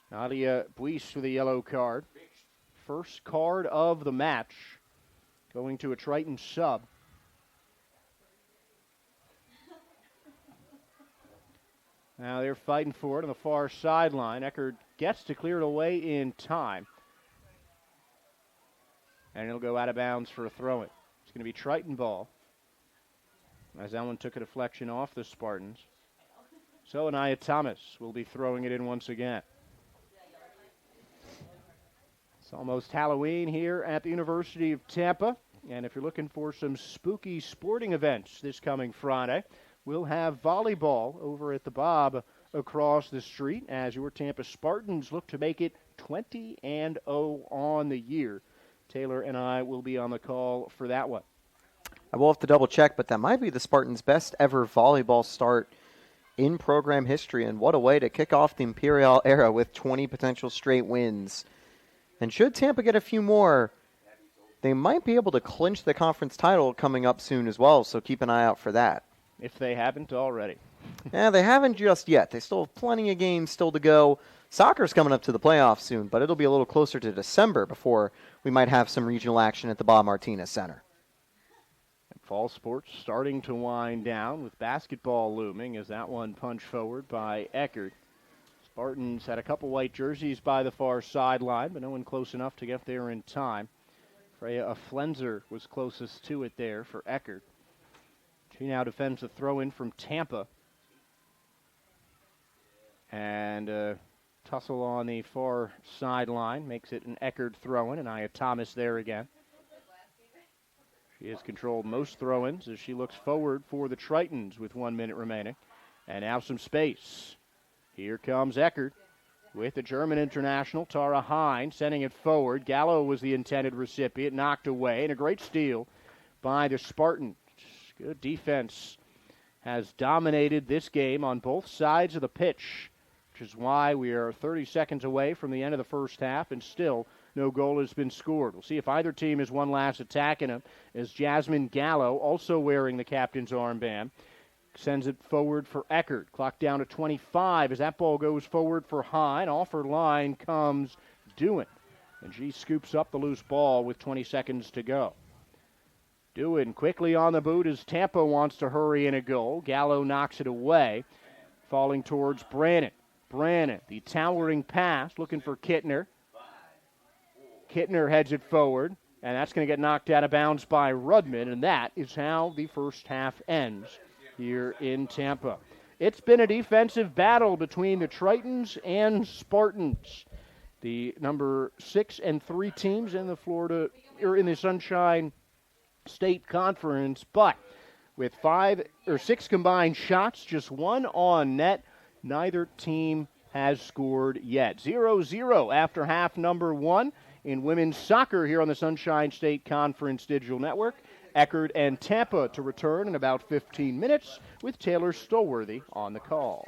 S1: Nadia Buist with a yellow card. First card of the match going to a Triton sub. Now they're fighting for it on the far sideline. Eckerd gets to clear it away in time. And it'll go out of bounds for a throw-in. It's going to be Triton ball. As that one took a deflection off the Spartans. So Anaya Thomas will be throwing it in once again. It's almost Halloween here at the University of Tampa. And if you're looking for some spooky sporting events this coming Friday, we'll have volleyball over at the Bob across the street as your Tampa Spartans look to make it 20-0 on the year. Taylor and I will be on the call for that one.
S2: I will have to double check, but that might be the Spartans' best ever volleyball start in program history. And what a way to kick off the Imperial era with 20 potential straight wins. And should Tampa get a few more, they might be able to clinch the conference title coming up soon as well. So keep an eye out for that.
S1: If they haven't already.
S2: Yeah, they haven't just yet. They still have plenty of games still to go. Soccer's coming up to the playoffs soon, but it'll be a little closer to December before we might have some regional action at the Bob Martinez Center.
S1: Fall sports starting to wind down with basketball looming as that one punched forward by Eckerd. Spartans had a couple white jerseys by the far sideline, but no one close enough to get there in time. Freya Flenser was closest to it there for Eckerd. She now defends the throw-in from Tampa. And tussle on the far sideline makes it an Eckerd throw-in, and Aya Thomas there again. She has controlled most throw-ins as she looks forward for the Tritons with 1 minute remaining. And now some space. Here comes Eckerd with the German international, Tara Hein, sending it forward. Gallo was the intended recipient, knocked away, and a great steal by the Spartans. Good defense has dominated this game on both sides of the pitch, which is why we are 30 seconds away from the end of the first half, and still no goal has been scored. We'll see if either team has one last attack in him, as Jasmine Gallo, also wearing the captain's armband, sends it forward for Eckerd. Clock down to 25 as that ball goes forward for Hine. Off her line comes Dewan, and she scoops up the loose ball with 20 seconds to go. Dewan quickly on the boot as Tampa wants to hurry in a goal. Gallo knocks it away, falling towards Brannon. Brannon, the towering pass, looking for Kittner. Kittner heads it forward, and that's going to get knocked out of bounds by Rudman, and that is how the first half ends here in Tampa. It's been a defensive battle between the Tritons and Spartans, the number 6 and 3 teams in the Sunshine State Conference, but with 5 or 6 combined shots, just one on net, neither team has scored yet. 0-0 after half number 1 in women's soccer here on the Sunshine State Conference Digital Network. Eckerd and Tampa to return in about 15 minutes with Taylor Stolworthy on the call.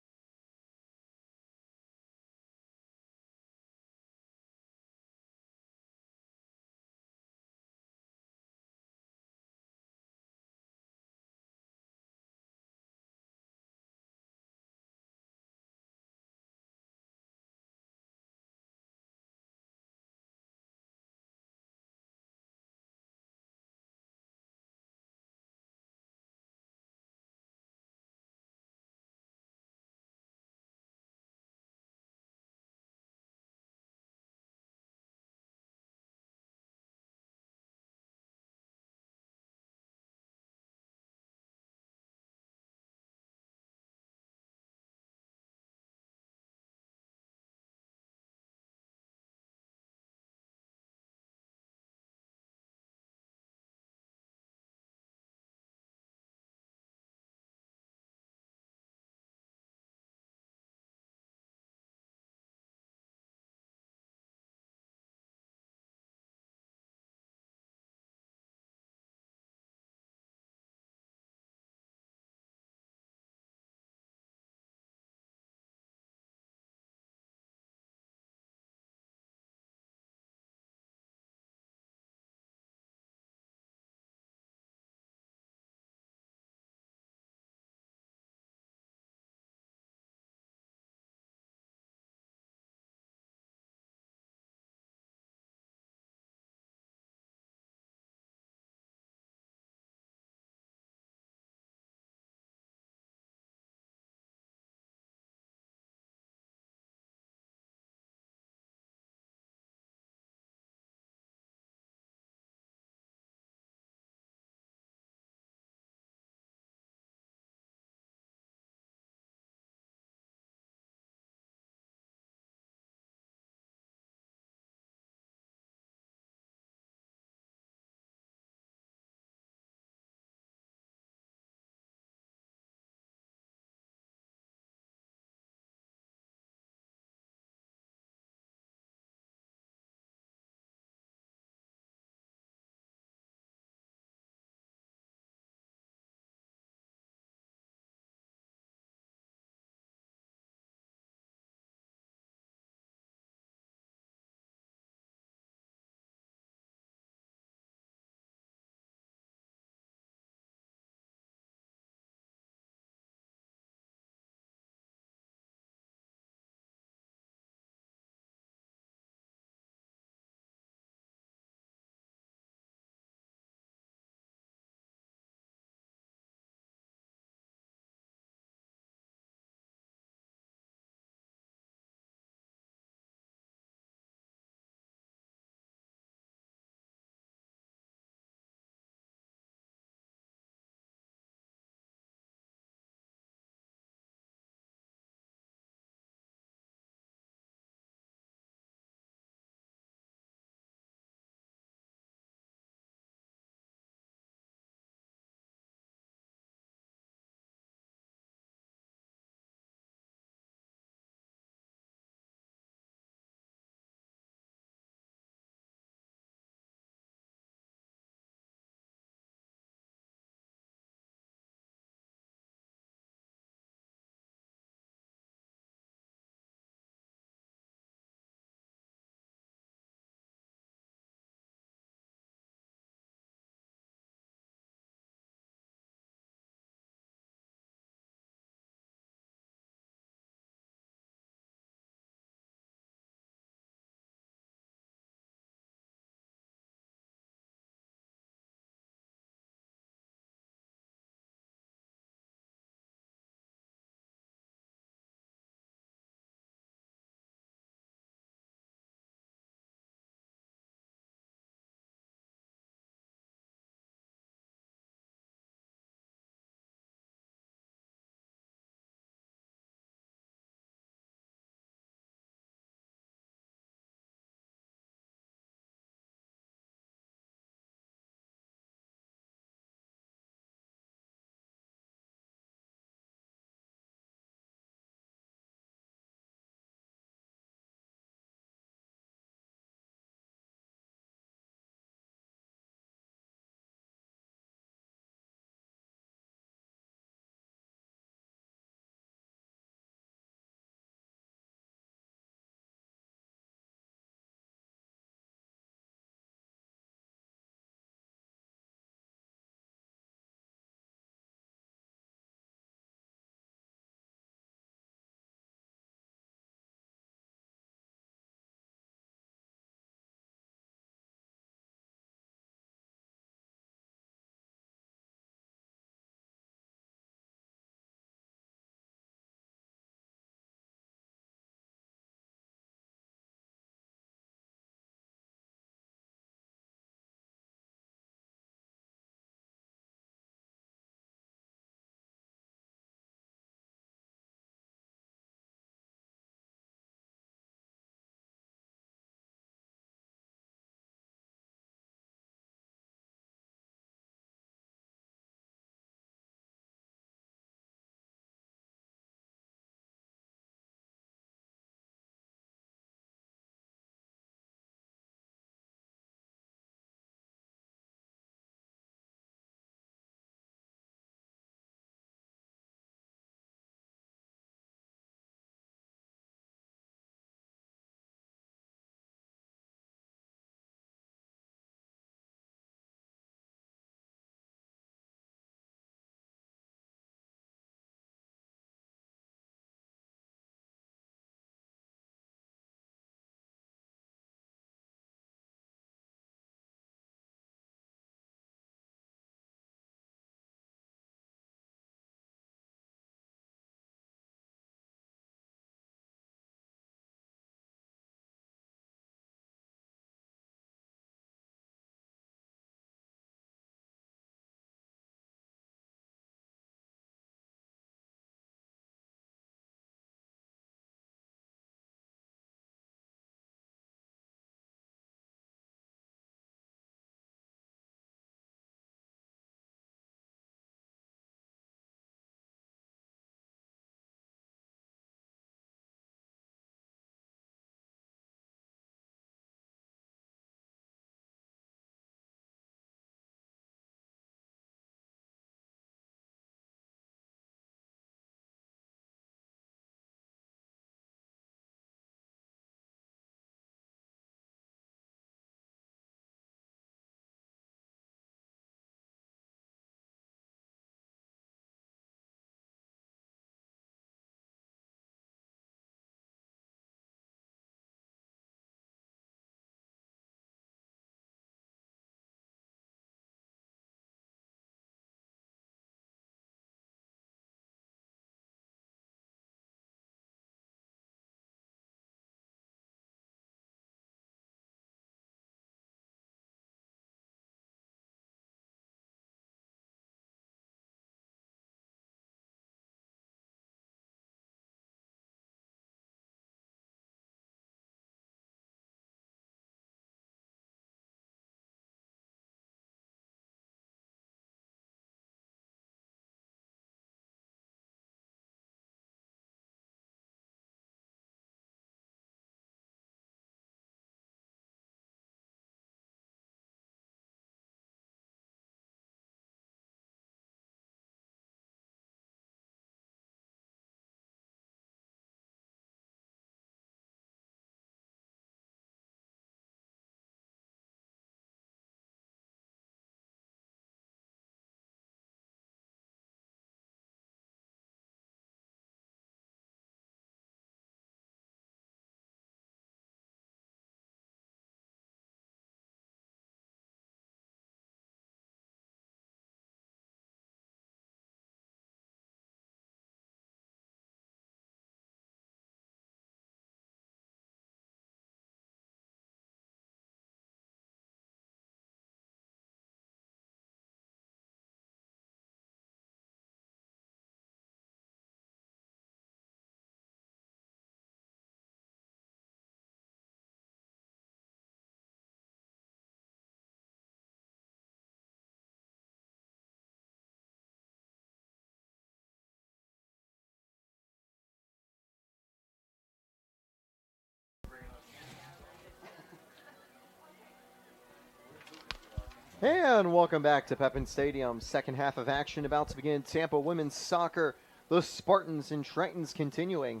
S2: And welcome back to Pepin Stadium. Second half of action about to begin. Tampa women's soccer. The Spartans and Tritons continuing.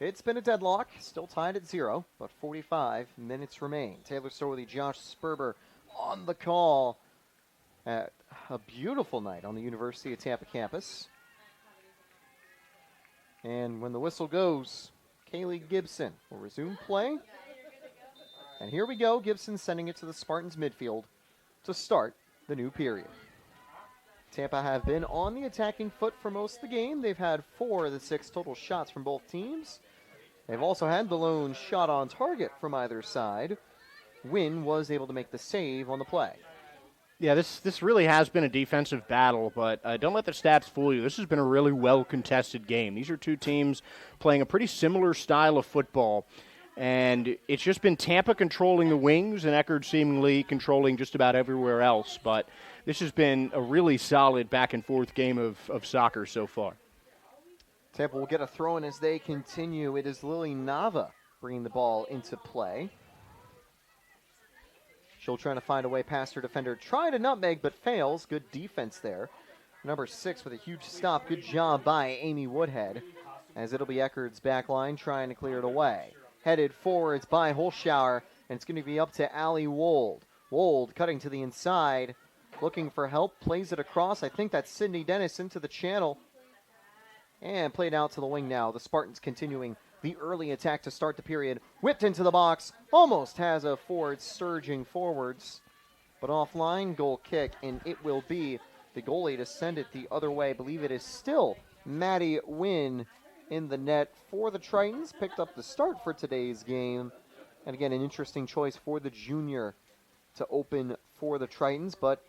S2: It's been a deadlock, still tied at 0, but 45 minutes remain. Taylor Sorley, Josh Sperber on the call at a beautiful night on the University of Tampa campus. And when the whistle goes, Kaylee Gibson will resume play. And here we go, Gibson sending it to the Spartans midfield to start the new period. Tampa have been on the attacking foot for most of the game. They've had 4 of the 6 total shots from both teams. They've also had the lone shot on target from either side. Wynn was able to make the save on the play.
S1: Yeah, this really has been a defensive battle, but don't let the stats fool you. This has been a really well-contested game. These are two teams playing a pretty similar style of football. And it's just been Tampa controlling the wings and Eckerd seemingly controlling just about everywhere else. But this has been a really solid back-and-forth game of soccer so far.
S2: Tampa will get a throw-in as they continue. It is Lily Nava bringing the ball into play. She'll try to find a way past her defender. Try to nutmeg, but fails. Good defense there. Number 6 with a huge stop. Good job by Amy Woodhead, as it'll be Eckerd's back line trying to clear it away. Headed forwards by Holschauer, and it's going to be up to Allie Wold. Wold cutting to the inside, looking for help, plays it across. I think that's Sydney Dennis into the channel. And played out to the wing now. The Spartans continuing the early attack to start the period. Whipped into the box, almost has a forward surging forwards. But offline, goal kick, and it will be the goalie to send it the other way. I believe it is still Maddie Wynn in the net for the Tritons. Picked up the start for today's game. And again, an interesting choice for the junior to open for the Tritons, but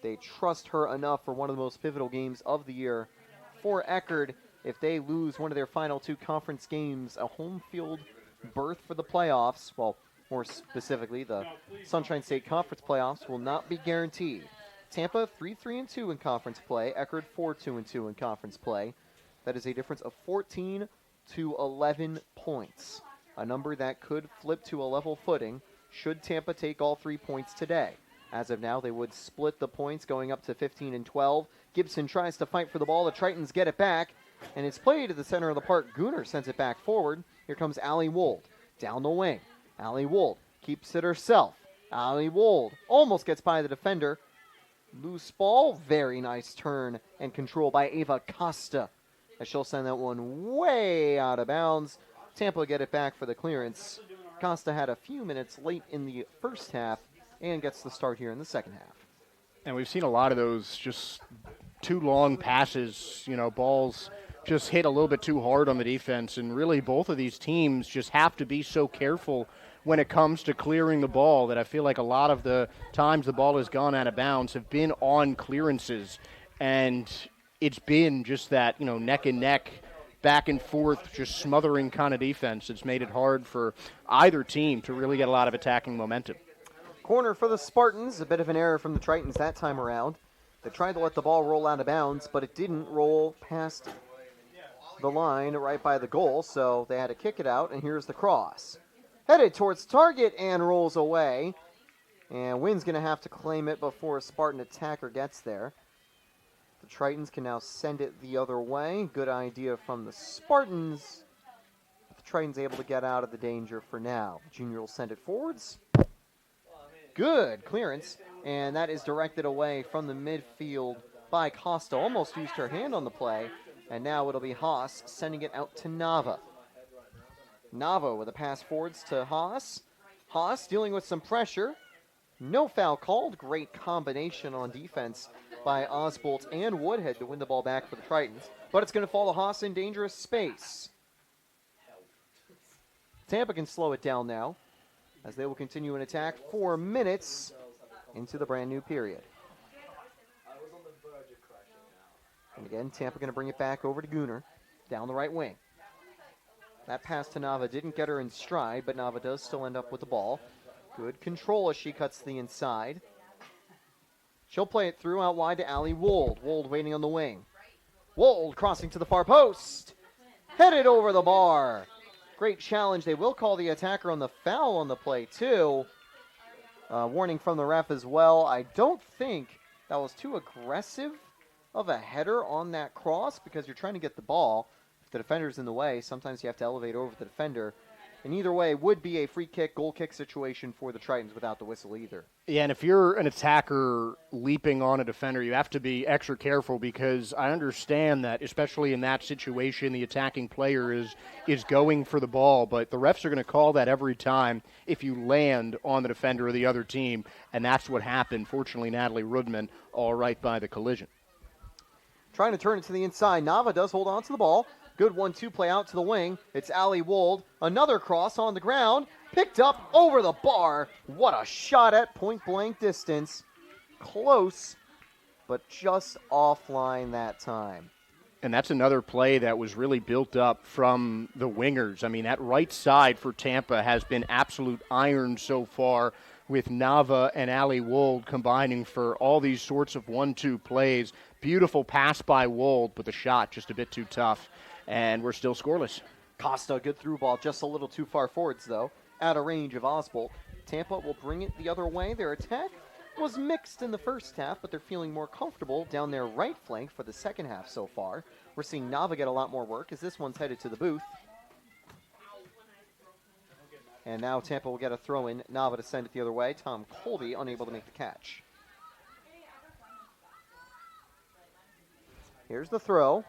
S2: they trust her enough for one of the most pivotal games of the year for Eckerd. If they lose one of their final 2 conference games, a home field berth for the playoffs, well, more specifically, the Sunshine State Conference playoffs will not be guaranteed. Tampa 3-3-2 in conference play. Eckerd 4-2-2 in conference play. That is a difference of 14 to 11 points. A number that could flip to a level footing should Tampa take all 3 points today. As of now, they would split the points going up to 15 and 12. Gibson tries to fight for the ball. The Tritons get it back, and it's played to the center of the park. Gooner sends it back forward. Here comes Allie Wold down the wing. Allie Wold keeps it herself. Allie Wold almost gets by the defender. Loose ball. Very nice turn and control by Ava Costa, as she'll send that one way out of bounds. Tampa get it back for the clearance. Costa had a few minutes late in the first half and gets the start here in the second half.
S1: And we've seen a lot of those just too long passes, balls just hit a little bit too hard on the defense. And really both of these teams just have to be so careful when it comes to clearing the ball that I feel like a lot of the times the ball has gone out of bounds have been on clearances. And it's been just that, neck and neck, back and forth, just smothering kind of defense. It's made it hard for either team to really get a lot of attacking momentum.
S2: Corner for the Spartans. A bit of an error from the Tritons that time around. They tried to let the ball roll out of bounds, but it didn't roll past the line right by the goal, so they had to kick it out, and here's the cross. Headed towards target and rolls away. And Wynn's going to have to claim it before a Spartan attacker gets there. The Tritons can now send it the other way. Good idea from the Spartans. The Tritons able to get out of the danger for now. Junior will send it forwards. Good clearance, and that is directed away from the midfield by Costa. Almost used her hand on the play, and now it'll be Haas sending it out to Nava. Nava with a pass forwards to Haas. Haas dealing with some pressure. No foul called. Great combination on defense by Osbolt and Woodhead to win the ball back for the Tritons. But it's going to fall to Haas in dangerous space. Tampa can slow it down now, as they will continue an attack 4 minutes into the brand new period. And again, Tampa going to bring it back over to Gooner, down the right wing. That pass to Nava didn't get her in stride, but Nava does still end up with the ball. Good control as she cuts to the inside. She'll play it through out wide to Allie Wold. Wold waiting on the wing. Wold crossing to the far post. Headed over the bar. Great challenge. They will call the attacker on the foul on the play, too. Warning from the ref as well. I don't think that was too aggressive of a header on that cross because you're trying to get the ball. If the defender's in the way, sometimes you have to elevate over the defender. And either way, it would be a free kick, goal kick situation for the Tritons without the whistle either.
S1: Yeah, and if you're an attacker leaping on a defender, you have to be extra careful because I understand that, especially in that situation, the attacking player is going for the ball, but the refs are going to call that every time if you land on the defender of the other team, and that's what happened. Fortunately, Natalie Rudman all right by the collision.
S2: Trying to turn it to the inside. Nava does hold on to the ball. Good 1-2 play out to the wing. It's Ali Wold. Another cross on the ground. Picked up over the bar. What a shot at point-blank distance. Close, but just offline that time.
S1: And that's another play that was really built up from the wingers. I mean, that right side for Tampa has been absolute iron so far with Nava and Ali Wold combining for all these sorts of 1-2 plays. Beautiful pass by Wold, but the shot just a bit too tough. And we're still scoreless.
S2: Costa, good through ball, just a little too far forwards, though, out of range of Osbolt. Tampa will bring it the other way. Their attack was mixed in the first half, but they're feeling more comfortable down their right flank for the second half so far. We're seeing Nava get a lot more work as this one's headed to the booth. And now Tampa will get a throw in. Nava to send it the other way. Tom Colby unable to make the catch. Here's the throw.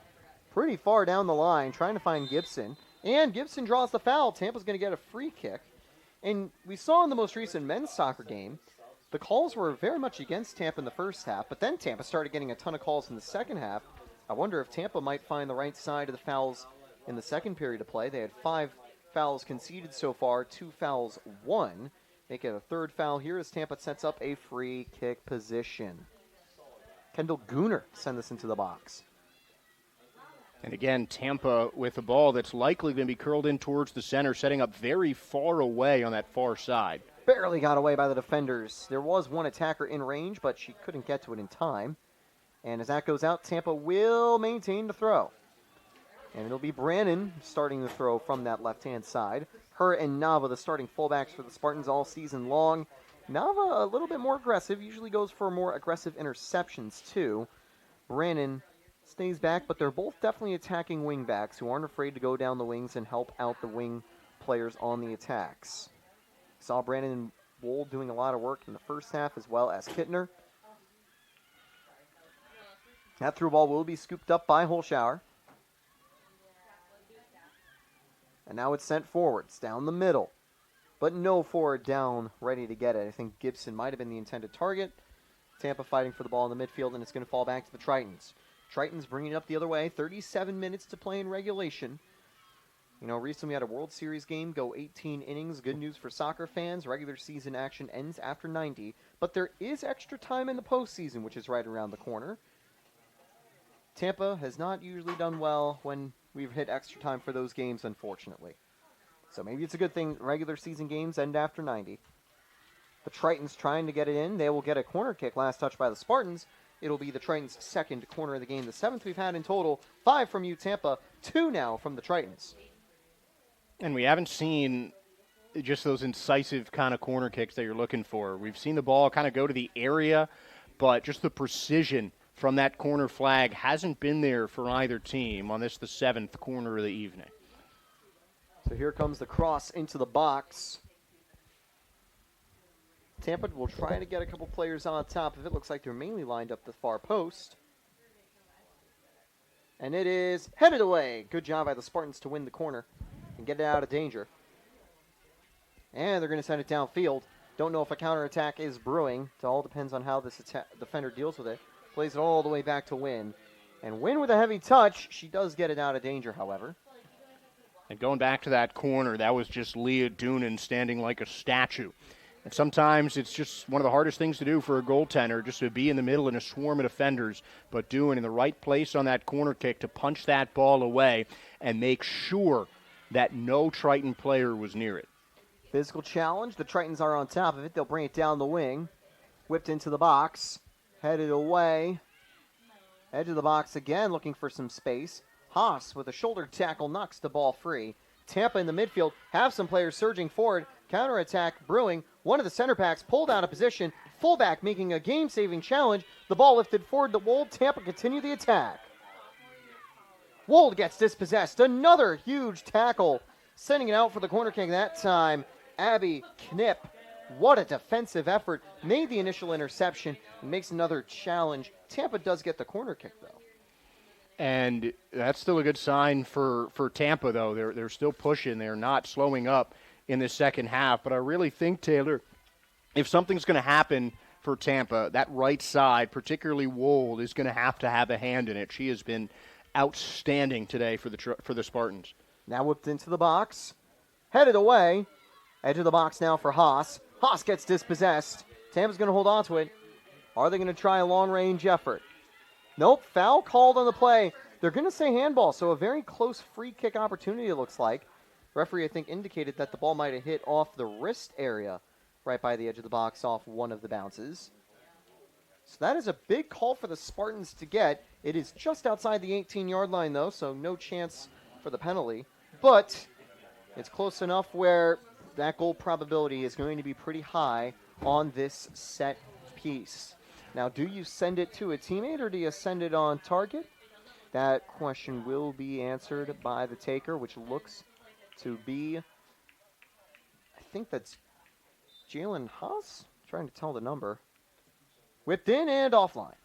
S2: Pretty far down the line, trying to find Gibson. And Gibson draws the foul. Tampa's going to get a free kick. And we saw in the most recent men's soccer game, the calls were very much against Tampa in the first half, but then Tampa started getting a ton of calls in the second half. I wonder if Tampa might find the right side of the fouls in the second period of play. They had 5 fouls conceded so far, 2 fouls won. They get a third foul here as Tampa sets up a free kick position. Kendall Gooner send this into the box.
S1: And again, Tampa with a ball that's likely going to be curled in towards the center, setting up very far away on that far side.
S2: Barely got away by the defenders. There was one attacker in range, but she couldn't get to it in time. And as that goes out, Tampa will maintain the throw. And it'll be Brannon starting the throw from that left-hand side. Her and Nava, the starting fullbacks for the Spartans all season long. Nava a little bit more aggressive, usually goes for more aggressive interceptions too. Brannon stays back, but they're both definitely attacking wingbacks who aren't afraid to go down the wings and help out the wing players on the attacks. Saw Brandon and Wold doing a lot of work in the first half as well as Kittner. That through ball will be scooped up by Holschauer. And now it's sent forwards, down the middle. But no forward down, ready to get it. I think Gibson might have been the intended target. Tampa fighting for the ball in the midfield, and it's going to fall back to the Tritons. Tritons bringing it up the other way. 37 minutes to play in regulation. You know, recently we had a World Series game go 18 innings. Good news for soccer fans. Regular season action ends after 90. But there is extra time in the postseason, which is right around the corner. Tampa has not usually done well when we've hit extra time for those games, unfortunately. So maybe it's a good thing regular season games end after 90. The Tritons trying to get it in. They will get a corner kick, last touch by the Spartans. It'll be the Tritons' second corner of the game, the 7th we've had in total. 5 from you, Tampa. 2 now from the Tritons.
S1: And we haven't seen just those incisive kind of corner kicks that you're looking for. We've seen the ball kind of go to the area, but just the precision from that corner flag hasn't been there for either team on this, the 7th corner of the evening.
S2: So here comes the cross into the box. Tampa will try to get a couple players on top of it. Looks like they're mainly lined up the far post. And it is headed away. Good job by the Spartans to win the corner and get it out of danger. And they're going to send it downfield. Don't know if a counterattack is brewing. It all depends on how this defender deals with it. Plays it all the way back to Wynn. And Wynn with a heavy touch. She does get it out of danger, however.
S1: And going back to that corner, that was just Leah Doonan standing like a statue. And sometimes it's just one of the hardest things to do for a goaltender, just to be in the middle in a swarm of defenders, but doing in the right place on that corner kick to punch that ball away and make sure that no Triton player was near it.
S2: Physical challenge. The Tritons are on top of it. They'll bring it down the wing. Whipped into the box. Headed away. Edge of the box again, looking for some space. Haas with a shoulder tackle knocks the ball free. Tampa in the midfield have some players surging forward. Counterattack brewing. One of the center backs pulled out of position. Fullback making a game-saving challenge. The ball lifted forward to Wold. Tampa continue the attack. Wold gets dispossessed. Another huge tackle. Sending it out for the corner kick that time. Abby Knipp. What a defensive effort. Made the initial interception and makes another challenge. Tampa does get the corner kick, though.
S1: And that's still a good sign for Tampa, though. They're still pushing. They're not slowing up in the second half. But I really think, Taylor, if something's going to happen for Tampa, that right side, particularly Wold, is going to have a hand in it. She has been outstanding today for the Spartans.
S2: Now whipped into the box. Headed away. Edge of the box now for Haas. Haas gets dispossessed. Tampa's going to hold on to it. Are they going to try a long-range effort? Nope, foul called on the play. They're going to say handball, so a very close free kick opportunity it looks like. Referee, I think, indicated that the ball might have hit off the wrist area right by the edge of the box off one of the bounces. So that is a big call for the Spartans to get. It is just outside the 18-yard line, though, so no chance for the penalty. But it's close enough where that goal probability is going to be pretty high on this set piece. Now, do you send it to a teammate or do you send it on target? That question will be answered by the taker, which looks to be, I think that's Jalen Haas. Trying to tell the number. Whipped in and offline.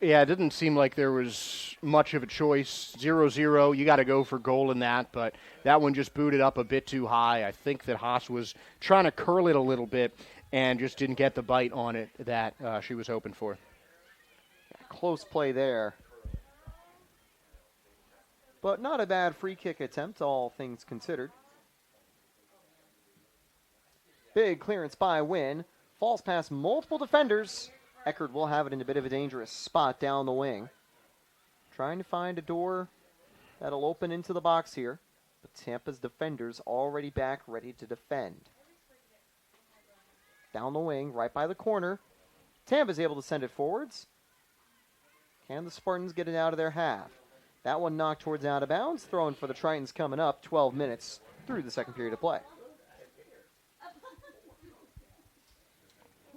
S1: Yeah, it didn't seem like there was much of a choice. 0-0, you got to go for goal in that, but that one just booted up a bit too high. I think that Haas was trying to curl it a little bit and just didn't get the bite on it that she was hoping for.
S2: Close play there. But not a bad free kick attempt, all things considered. Big clearance by Wynn. Falls past multiple defenders. Eckerd will have it in a bit of a dangerous spot down the wing. Trying to find a door that'll open into the box here. But Tampa's defenders already back, ready to defend. Down the wing, right by the corner. Tampa's able to send it forwards. Can the Spartans get it out of their half? That one knocked towards out of bounds. Throwing for the Tritons coming up 12 minutes through the second period of play.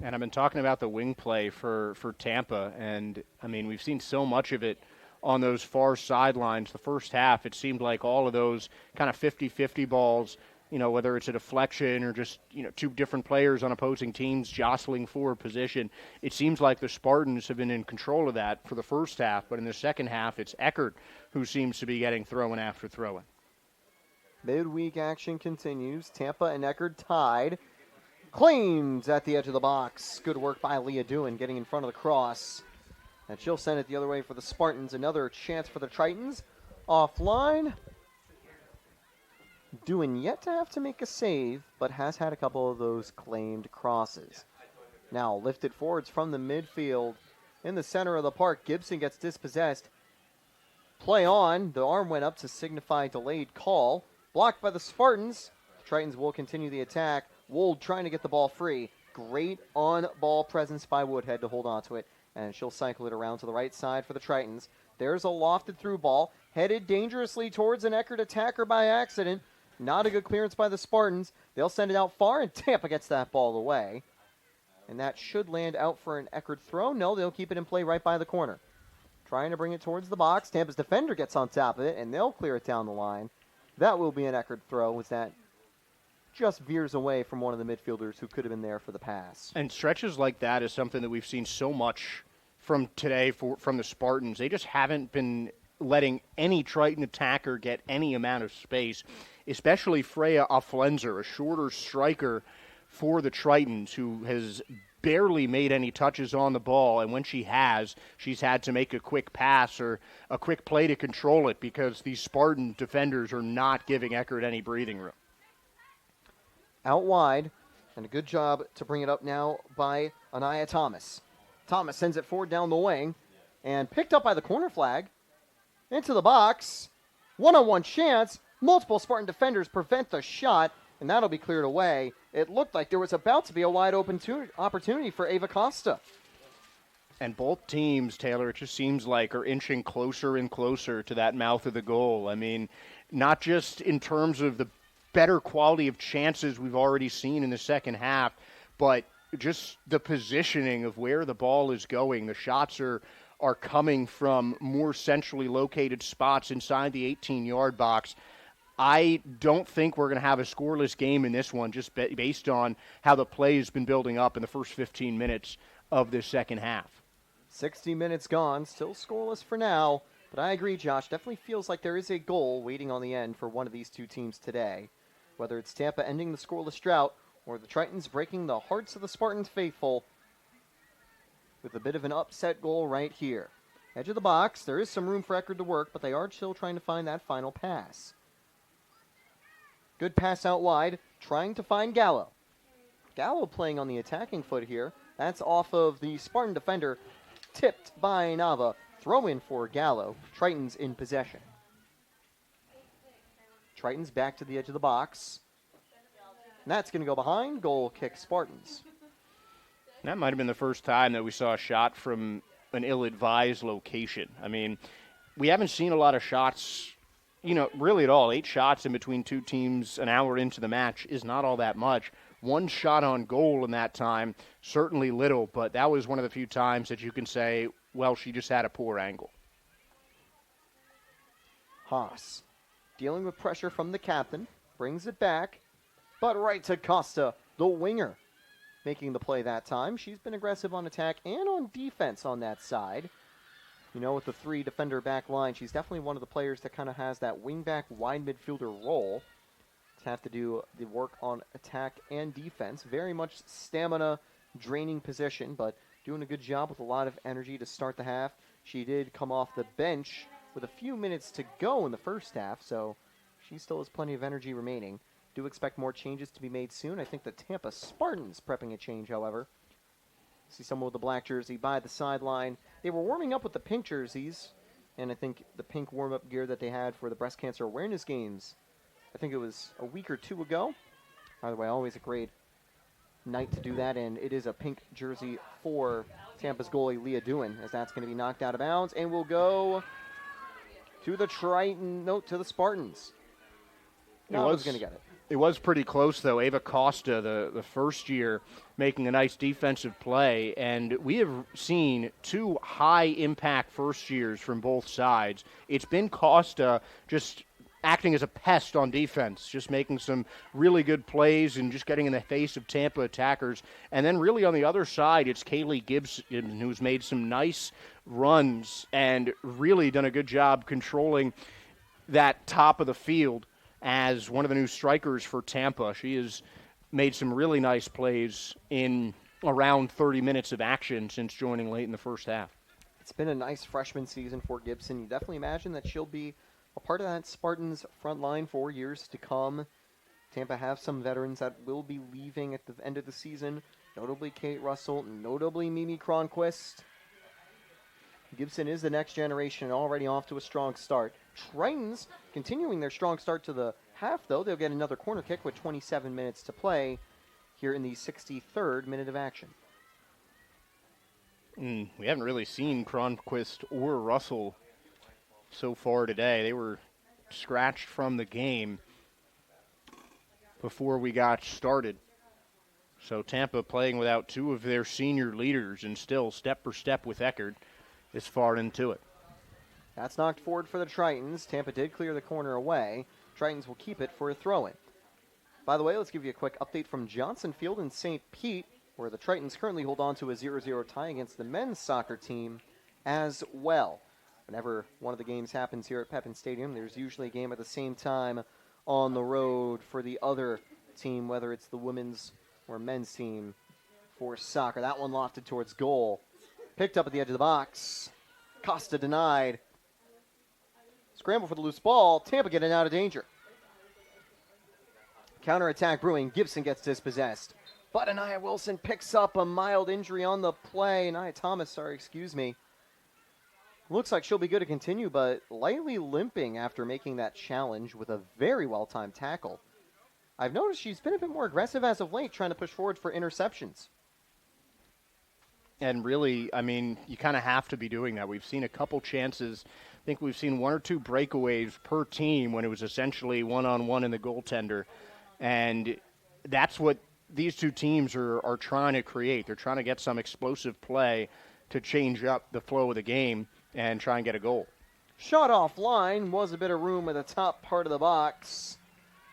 S1: And I've been talking about the wing play for Tampa, and, I mean, we've seen so much of it on those far sidelines. The first half, it seemed like all of those kind of 50-50 balls, you know, whether it's a deflection or just, you know, two different players on opposing teams jostling for position. It seems like the Spartans have been in control of that for the first half, but in the second half, it's Eckerd who seems to be getting throw-in after throw-in.
S2: Midweek action continues. Tampa and Eckerd tied. Claims at the edge of the box. Good work by Leah Doohan getting in front of the cross. And she'll send it the other way for the Spartans. Another chance for the Tritons. Offline. Doohan yet to have to make a save, but has had a couple of those claimed crosses. Now lifted forwards from the midfield. In the center of the park, Gibson gets dispossessed. Play on. The arm went up to signify delayed call. Blocked by the Spartans. The Tritons will continue the attack. Wold trying to get the ball free. Great on-ball presence by Woodhead to hold on to it. And she'll cycle it around to the right side for the Tritons. There's a lofted through ball. Headed dangerously towards an Eckerd attacker by accident. Not a good clearance by the Spartans. They'll send it out far, and Tampa gets that ball away. And that should land out for an Eckerd throw. No, they'll keep it in play right by the corner. Trying to bring it towards the box. Tampa's defender gets on top of it, and they'll clear it down the line. That will be an Eckerd throw, as that just veers away from one of the midfielders who could have been there for the pass.
S1: And stretches like that is something that we've seen so much from today from the Spartans. They just haven't been letting any Triton attacker get any amount of space, especially Freya Offlenzer, a shorter striker for the Tritons who has barely made any touches on the ball, and when she has, she's had to make a quick pass or a quick play to control it because these Spartan defenders are not giving Eckerd any breathing room.
S2: Out wide, and a good job to bring it up now by Anaya Thomas. Thomas sends it forward down the wing, and picked up by the corner flag. Into the box. One-on-one chance. Multiple Spartan defenders prevent the shot, and that'll be cleared away. It looked like there was about to be a wide open opportunity for Ava Costa.
S1: And both teams, Taylor, it just seems like are inching closer and closer to that mouth of the goal. I mean, not just in terms of the better quality of chances we've already seen in the second half, but just the positioning of where the ball is going, the shots are coming from more centrally located spots inside the 18-yard box. I don't think we're going to have a scoreless game in this one, just based on how the play has been building up in the first 15 minutes of this second half.
S2: 60 minutes gone, still scoreless for now. But I agree, Josh. Definitely feels like there is a goal waiting on the end for one of these two teams today. Whether it's Tampa ending the scoreless drought or the Tritons breaking the hearts of the Spartans faithful with a bit of an upset goal right here. Edge of the box. There is some room for Eckerd to work, but they are still trying to find that final pass. Good pass out wide, trying to find Gallo. Gallo playing on the attacking foot here. That's off of the Spartan defender, tipped by Nava. Throw in for Gallo. Tritons in possession. Tritons back to the edge of the box. And that's going to go behind. Goal kick Spartans.
S1: That might have been the first time that we saw a shot from an ill-advised location. I mean, we haven't seen a lot of shots, really at all. 8 shots in between two teams an hour into the match is not all that much. 1 shot on goal in that time, certainly little, but that was one of the few times that you can say, well, she just had a poor angle.
S2: Haas, dealing with pressure from the captain, brings it back, but right to Costa, the winger, making the play that time. She's been aggressive on attack and on defense on that side. With the 3-defender back line, she's definitely one of the players that kind of has that wing-back wide midfielder role to have to do the work on attack and defense. Very much stamina draining position, but doing a good job with a lot of energy to start the half. She did come off the bench with a few minutes to go in the first half, so she still has plenty of energy remaining. Do expect more changes to be made soon. I think the Tampa Spartans prepping a change, however. See someone with a black jersey by the sideline. They were warming up with the pink jerseys, and I think the pink warm-up gear that they had for the breast cancer awareness games, I think it was a week or 2 ago. By the way, always a great night to do that, and it is a pink jersey for Tampa's goalie, Leah Doohan, as that's going to be knocked out of bounds, and will go to the Spartans. No, I was going to get it.
S1: It was pretty close, though. Ava Costa, the first year, making a nice defensive play. And we have seen 2 high-impact first years from both sides. It's been Costa just acting as a pest on defense, just making some really good plays and just getting in the face of Tampa attackers. And then really on the other side, it's Kaylee Gibson, who's made some nice runs and really done a good job controlling that top of the field as one of the new strikers for Tampa. She has made some really nice plays in around 30 minutes of action since joining late in the first half.
S2: It's been a nice freshman season for Gibson. You definitely imagine that she'll be a part of that Spartans front line for years to come. Tampa have some veterans that will be leaving at the end of the season, notably Kate Russell, notably Mimi Cronquist. Gibson is the next generation, already off to a strong start. Tritons continuing their strong start to the half, though. They'll get another corner kick with 27 minutes to play here in the 63rd minute of action.
S1: We haven't really seen Cronquist or Russell so far today. They were scratched from the game before we got started. So Tampa playing without 2 of their senior leaders and still step for step with Eckerd this far into it.
S2: That's knocked forward for the Tritons. Tampa did clear the corner away. Tritons will keep it for a throw-in. By the way, let's give you a quick update from Johnson Field in St. Pete, where the Tritons currently hold on to a 0-0 tie against the men's soccer team as well. Whenever one of the games happens here at Pepin Stadium, there's usually a game at the same time on the road for the other team, whether it's the women's or men's team for soccer. That one lofted towards goal. Picked up at the edge of the box. Costa denied. Scramble for the loose ball. Tampa getting out of danger. Counterattack brewing. Gibson gets dispossessed. But Anaya Wilson picks up a mild injury on the play. Looks like she'll be good to continue, but lightly limping after making that challenge with a very well-timed tackle. I've noticed she's been a bit more aggressive as of late, trying to push forward for interceptions.
S1: And really, I mean, you kind of have to be doing that. We've seen a couple chances. I think we've seen one or two breakaways per team when it was essentially one-on-one in the goaltender. And that's what these two teams are trying to create. They're trying to get some explosive play to change up the flow of the game and try and get a goal.
S2: Shot offline, was a bit of room at the top part of the box,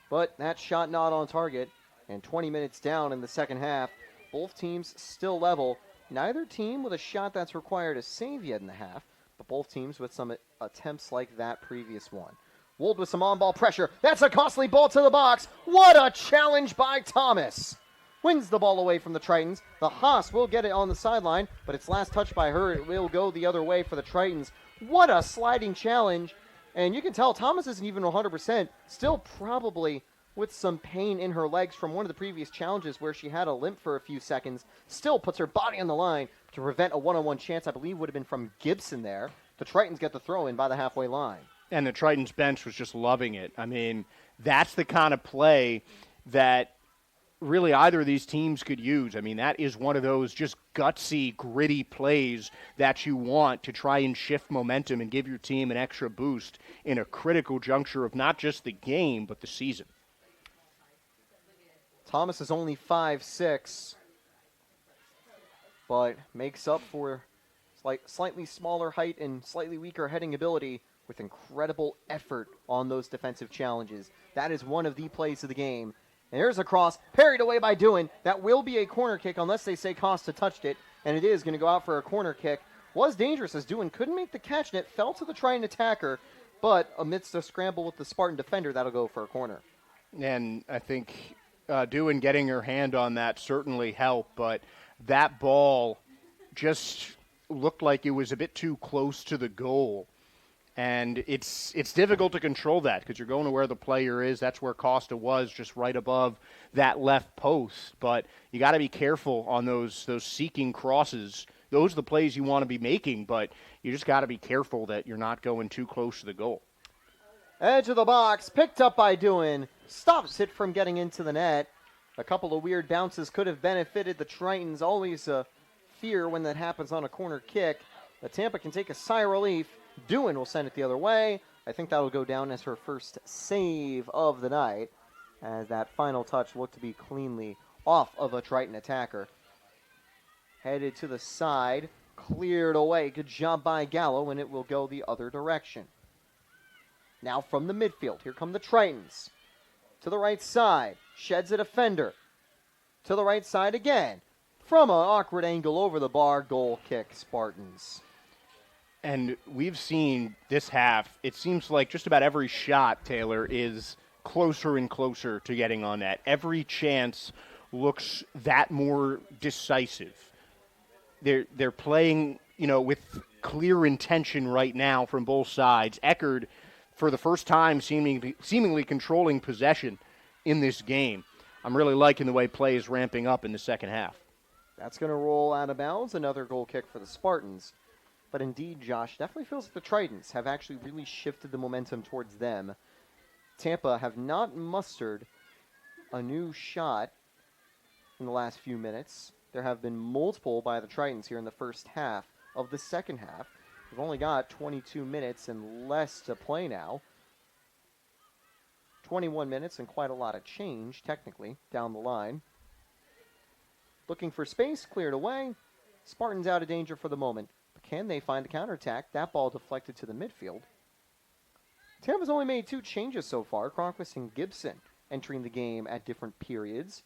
S2: but that shot not on target. And 20 minutes down in the second half, both teams still level. Neither team with a shot that's required a save yet in the half, but both teams with some attempts like that previous one. Wold with some on-ball pressure. That's a costly ball to the box. What a challenge by Thomas. Wins the ball away from the Tritons. The Haas will get it on the sideline, but its last touch by her, it will go the other way for the Tritons. What a sliding challenge. And you can tell Thomas isn't even 100%. Still probably with some pain in her legs from one of the previous challenges where she had a limp for a few seconds. Still puts her body on the line to prevent a one-on-one chance, I believe would have been from Gibson there. The Tritons get the throw in by the halfway line.
S1: And the Tritons bench was just loving it. I mean, that's the kind of play that really either of these teams could use. I mean, that is one of those just gutsy, gritty plays that you want to try and shift momentum and give your team an extra boost in a critical juncture of not just the game, but the season.
S2: Thomas is only 5'6", but makes up for slightly smaller height and slightly weaker heading ability with incredible effort on those defensive challenges. That is one of the plays of the game. And there's a cross, parried away by Doohan. That will be a corner kick unless they say Costa touched it, and it is going to go out for a corner kick. Was dangerous as Doohan couldn't make the catch, and it fell to the Triton attacker, but amidst a scramble with the Spartan defender, that'll go for a corner.
S1: And I think Doohan getting her hand on that certainly helped, but that ball just looked like it was a bit too close to the goal. And it's difficult to control that because you're going to where the player is. That's where Costa was, just right above that left post. But you got to be careful on those seeking crosses. Those are the plays you want to be making, but you just got to be careful that you're not going too close to the goal.
S2: Edge of the box, picked up by Doohan, stops it from getting into the net. A couple of weird bounces could have benefited the Tritons. Always a fear when that happens on a corner kick. But Tampa can take a sigh of relief. Doohan will send it the other way. I think that will go down as her first save of the night, as that final touch looked to be cleanly off of a Triton attacker. Headed to the side, cleared away. Good job by Gallo, and it will go the other direction. Now from the midfield, here come the Tritons. To the right side, sheds a defender. To the right side again. From an awkward angle over the bar, goal kick, Spartans.
S1: And we've seen this half, it seems like just about every shot, Taylor, is closer and closer to getting on net. Every chance looks that more decisive. They're playing, with clear intention right now from both sides. Eckerd, for the first time, seemingly controlling possession in this game. I'm really liking the way play is ramping up in the second half.
S2: That's going to roll out of bounds. Another goal kick for the Spartans. But indeed, Josh, definitely feels like the Tritons have actually really shifted the momentum towards them. Tampa have not mustered a new shot in the last few minutes. There have been multiple by the Tritons here in the first half of the second half. We've only got 22 minutes and less to play now. 21 minutes and quite a lot of change, technically, down the line. Looking for space, cleared away. Spartans out of danger for the moment. Can they find a counterattack? That ball deflected to the midfield. Tampa's only made 2 changes so far. Cronquist and Gibson entering the game at different periods.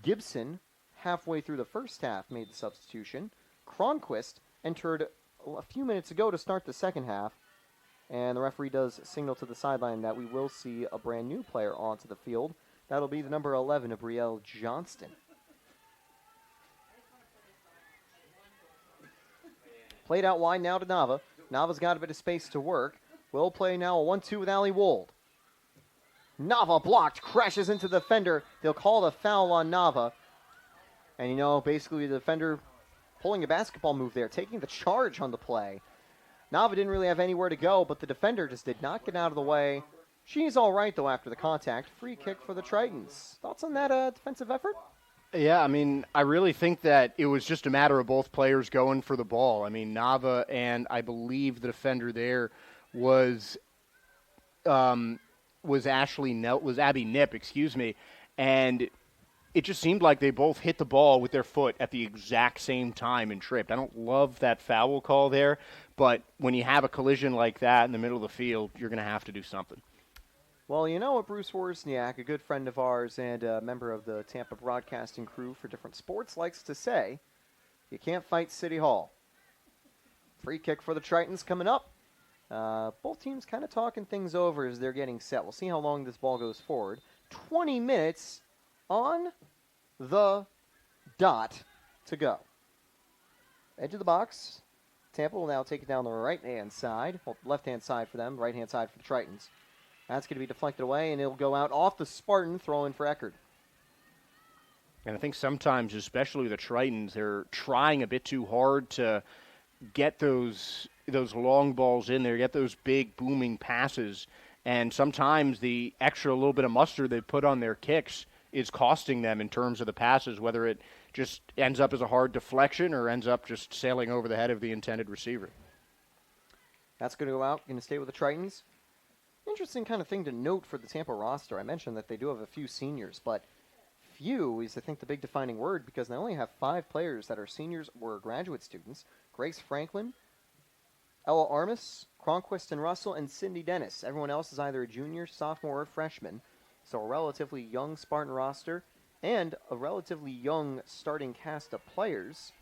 S2: Gibson, halfway through the first half, made the substitution. Cronquist entered a few minutes ago to start the second half. And the referee does signal to the sideline that we will see a brand new player onto the field. That'll be the number 11, Abrielle Johnston. Played out wide now to Nava. Nava's got a bit of space to work. Will play now a 1-2 with Ali Wold. Nava blocked, crashes into the defender. They'll call the foul on Nava. And basically the defender pulling a basketball move there, taking the charge on the play. Nava didn't really have anywhere to go, but the defender just did not get out of the way. She's all right, though, after the contact. Free kick for the Tritons. Thoughts on that defensive effort?
S1: Yeah, I mean, I really think that it was just a matter of both players going for the ball. I mean, Nava and I believe the defender there was um, was Abby Nip, excuse me, and it just seemed like they both hit the ball with their foot at the exact same time and tripped. I don't love that foul call there, but when you have a collision like that in the middle of the field, you're going to have to do something.
S2: Well, you know what Bruce Wozniak, a good friend of ours and a member of the Tampa broadcasting crew for different sports, likes to say, you can't fight City Hall. Free kick for the Tritons coming up. Both teams kind of talking things over as they're getting set. We'll see how long this ball goes forward. 20 minutes on the dot to go. Edge of the box. Tampa will now take it down the right-hand side. Well, left-hand side for them, right-hand side for the Tritons. That's going to be deflected away, and it'll go out off the Spartan, throw in for Eckerd.
S1: And I think sometimes, especially the Tritons, they're trying a bit too hard to get those long balls in there, get those big booming passes, and sometimes the extra little bit of mustard they put on their kicks is costing them in terms of the passes, whether it just ends up as a hard deflection or ends up just sailing over the head of the intended receiver.
S2: That's going to go out, going to stay with the Tritons. Interesting kind of thing to note for the Tampa roster. I mentioned that they do have a few seniors, but few is, I think, the big defining word because they only have 5 players that are seniors or graduate students. Grace Franklin, Ella Armis, Cronquist and Russell, and Cindy Dennis. Everyone else is either a junior, sophomore, or freshman. So a relatively young Spartan roster and a relatively young starting cast of players.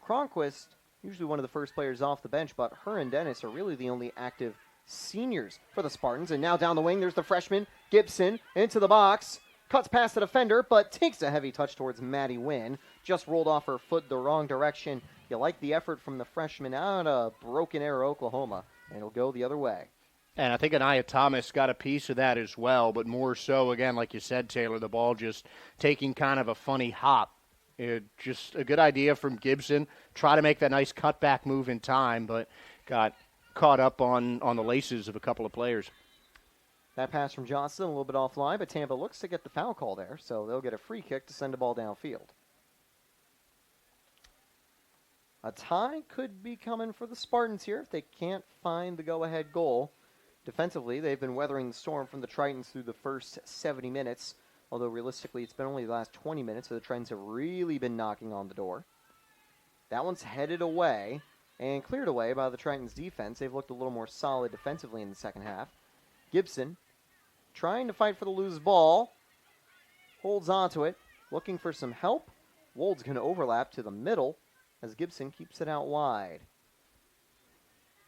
S2: Cronquist, usually one of the first players off the bench, but her and Dennis are really the only active seniors for the Spartans. And now down the wing, there's the freshman, Gibson, into the box. Cuts past the defender, but takes a heavy touch towards Maddie Wynn. Just rolled off her foot the wrong direction. You like the effort from the freshman out of Broken Arrow, Oklahoma, and it'll go the other way.
S1: And I think Anaya Thomas got a piece of that as well, but more so, again, like you said, Taylor, the ball just taking kind of a funny hop. Just a good idea from Gibson. Try to make that nice cutback move in time, but got caught up on the laces of a couple of players.
S2: That pass from Johnson, a little bit offline, but Tampa looks to get the foul call there, so they'll get a free kick to send the ball downfield. A tie could be coming for the Spartans here if they can't find the go-ahead goal. Defensively, they've been weathering the storm from the Tritons through the first 70 minutes, although realistically it's been only the last 20 minutes, so the Tritons have really been knocking on the door. That one's headed away and cleared away by the Tritons' defense. They've looked a little more solid defensively in the second half. Gibson trying to fight for the loose ball, holds onto it, looking for some help. Wold's going to overlap to the middle as Gibson keeps it out wide.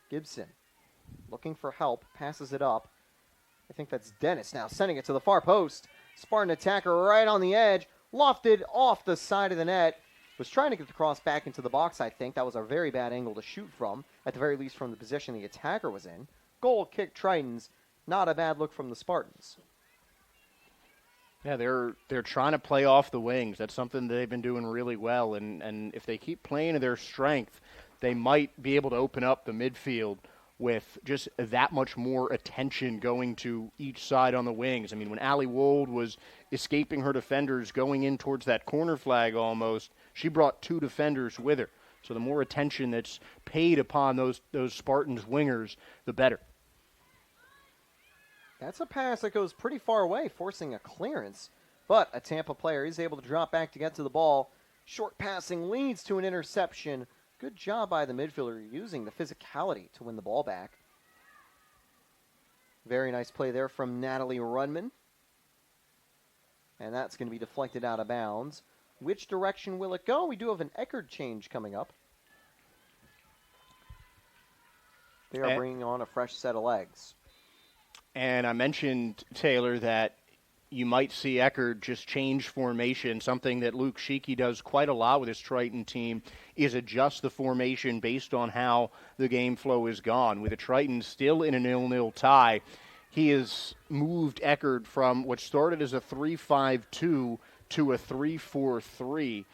S2: Gibson looking for help, passes it up. I think that's Dennis now sending it to the far post. Spartan attacker right on the edge, lofted off the side of the net. Was trying to get the cross back into the box, I think. That was a very bad angle to shoot from, at the very least from the position the attacker was in. Goal kick Tritons. Not a bad look from the Spartans.
S1: Yeah, they're trying to play off the wings. That's something they've been doing really well, and if they keep playing to their strength, they might be able to open up the midfield with just that much more attention going to each side on the wings. I mean, when Allie Wold was escaping her defenders going in towards that corner flag almost, she brought 2 defenders with her. So the more attention that's paid upon those Spartans wingers, the better.
S2: That's a pass that goes pretty far away, forcing a clearance. But a Tampa player is able to drop back to get to the ball. Short passing leads to an interception. Good job by the midfielder using the physicality to win the ball back. Very nice play there from Natalie Runman. And that's going to be deflected out of bounds. Which direction will it go? We do have an Eckerd change coming up. They are bringing on a fresh set of legs.
S1: And I mentioned, Taylor, that you might see Eckerd just change formation. Something that Luke Sheeky does quite a lot with his Triton team is adjust the formation based on how the game flow is gone. With the Tritons still in a 0-0 tie, he has moved Eckerd from what started as a 3-5-2 to a 3-4-3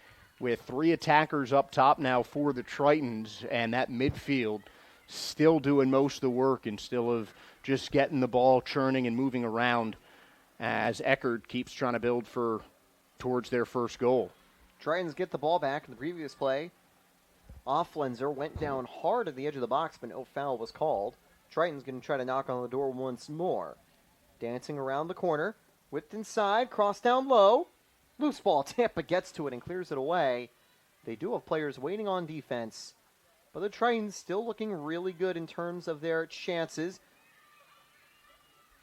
S1: with 3 attackers up top now for the Tritons, and that midfield still doing most of the work instead of just getting the ball churning and moving around as Eckerd keeps trying to build for towards their first goal.
S2: Tritons get the ball back in the previous play. Offlenser went down hard at the edge of the box, but no foul was called. Tritons going to try to knock on the door once more. Dancing around the corner. Whipped inside, cross down low. Loose ball. Tampa gets to it and clears it away. They do have players waiting on defense, but the Tritons still looking really good in terms of their chances.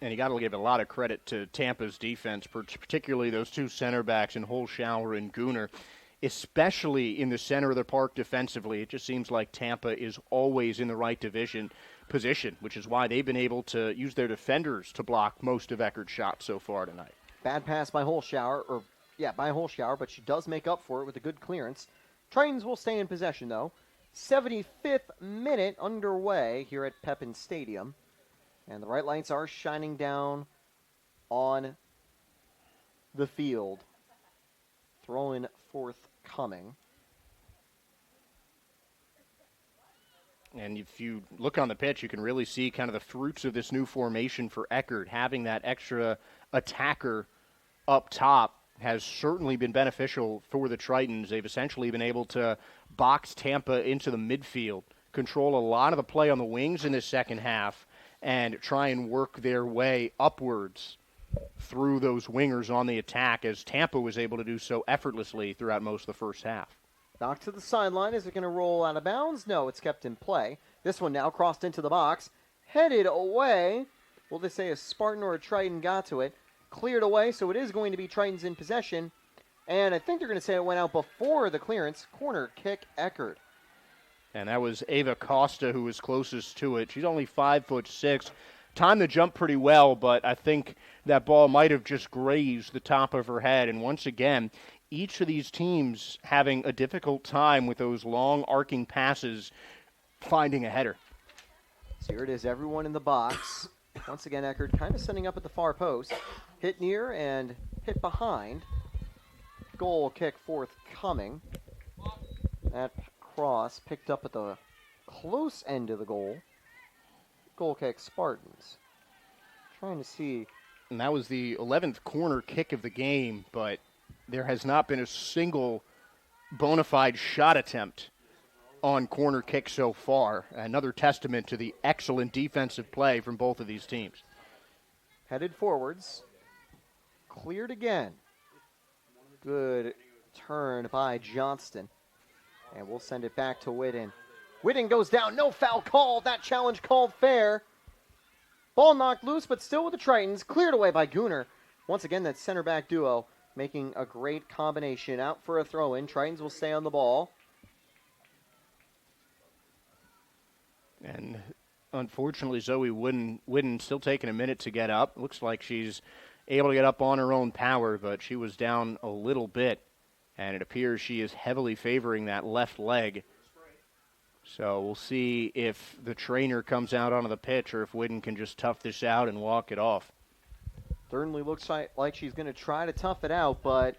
S1: And you got to give a lot of credit to Tampa's defense, particularly those two center backs in Holschauer and Gunnar, especially in the center of the park defensively. It just seems like Tampa is always in the right position, which is why they've been able to use their defenders to block most of Eckerd's shots so far tonight.
S2: Bad pass by Holschauer, but she does make up for it with a good clearance. Tritons will stay in possession, though. 75th minute underway here at Pepin Stadium. And the right lights are shining down on the field. Throw-in forthcoming.
S1: And if you look on the pitch, you can really see kind of the fruits of this new formation for Eckerd. Having that extra attacker up top has certainly been beneficial for the Tritons. They've essentially been able to box Tampa into the midfield, control a lot of the play on the wings in the second half, and try and work their way upwards through those wingers on the attack, as Tampa was able to do so effortlessly throughout most of the first half.
S2: Knocked to the sideline. Is it going to roll out of bounds? No, it's kept in play. This one now crossed into the box. Headed away. Will they say a Spartan or a Triton got to it? Cleared away, so it is going to be Tritons in possession. And I think they're going to say it went out before the clearance. Corner kick, Eckerd.
S1: And that was Ava Costa who was closest to it. She's only 5'6". Timed the jump pretty well, but I think that ball might have just grazed the top of her head. And once again, each of these teams having a difficult time with those long arcing passes finding a header.
S2: So here it is, everyone in the box. Once again, Eckerd kind of setting up at the far post. Hit near and hit behind. Goal kick forthcoming. That cross picked up at the close end of the goal. Goal kick, Spartans. Trying to see.
S1: And that was the 11th corner kick of the game, but there has not been a single bona fide shot attempt on corner kick so far. Another testament to the excellent defensive play from both of these teams.
S2: Headed forwards. Cleared again. Good turn by Johnston. And we'll send it back to Whitten. Whitten goes down. No foul called. That challenge called fair. Ball knocked loose, but still with the Tritons. Cleared away by Gunnar. Once again, that center back duo making a great combination. Out for a throw-in. Tritons will stay on the ball.
S1: And unfortunately, Zoe Whitten still taking a minute to get up. Looks like she's able to get up on her own power, but she was down a little bit. And it appears she is heavily favoring that left leg. So we'll see if the trainer comes out onto the pitch or if Whitten can just tough this out and walk it off.
S2: Certainly looks like she's going to try to tough it out, but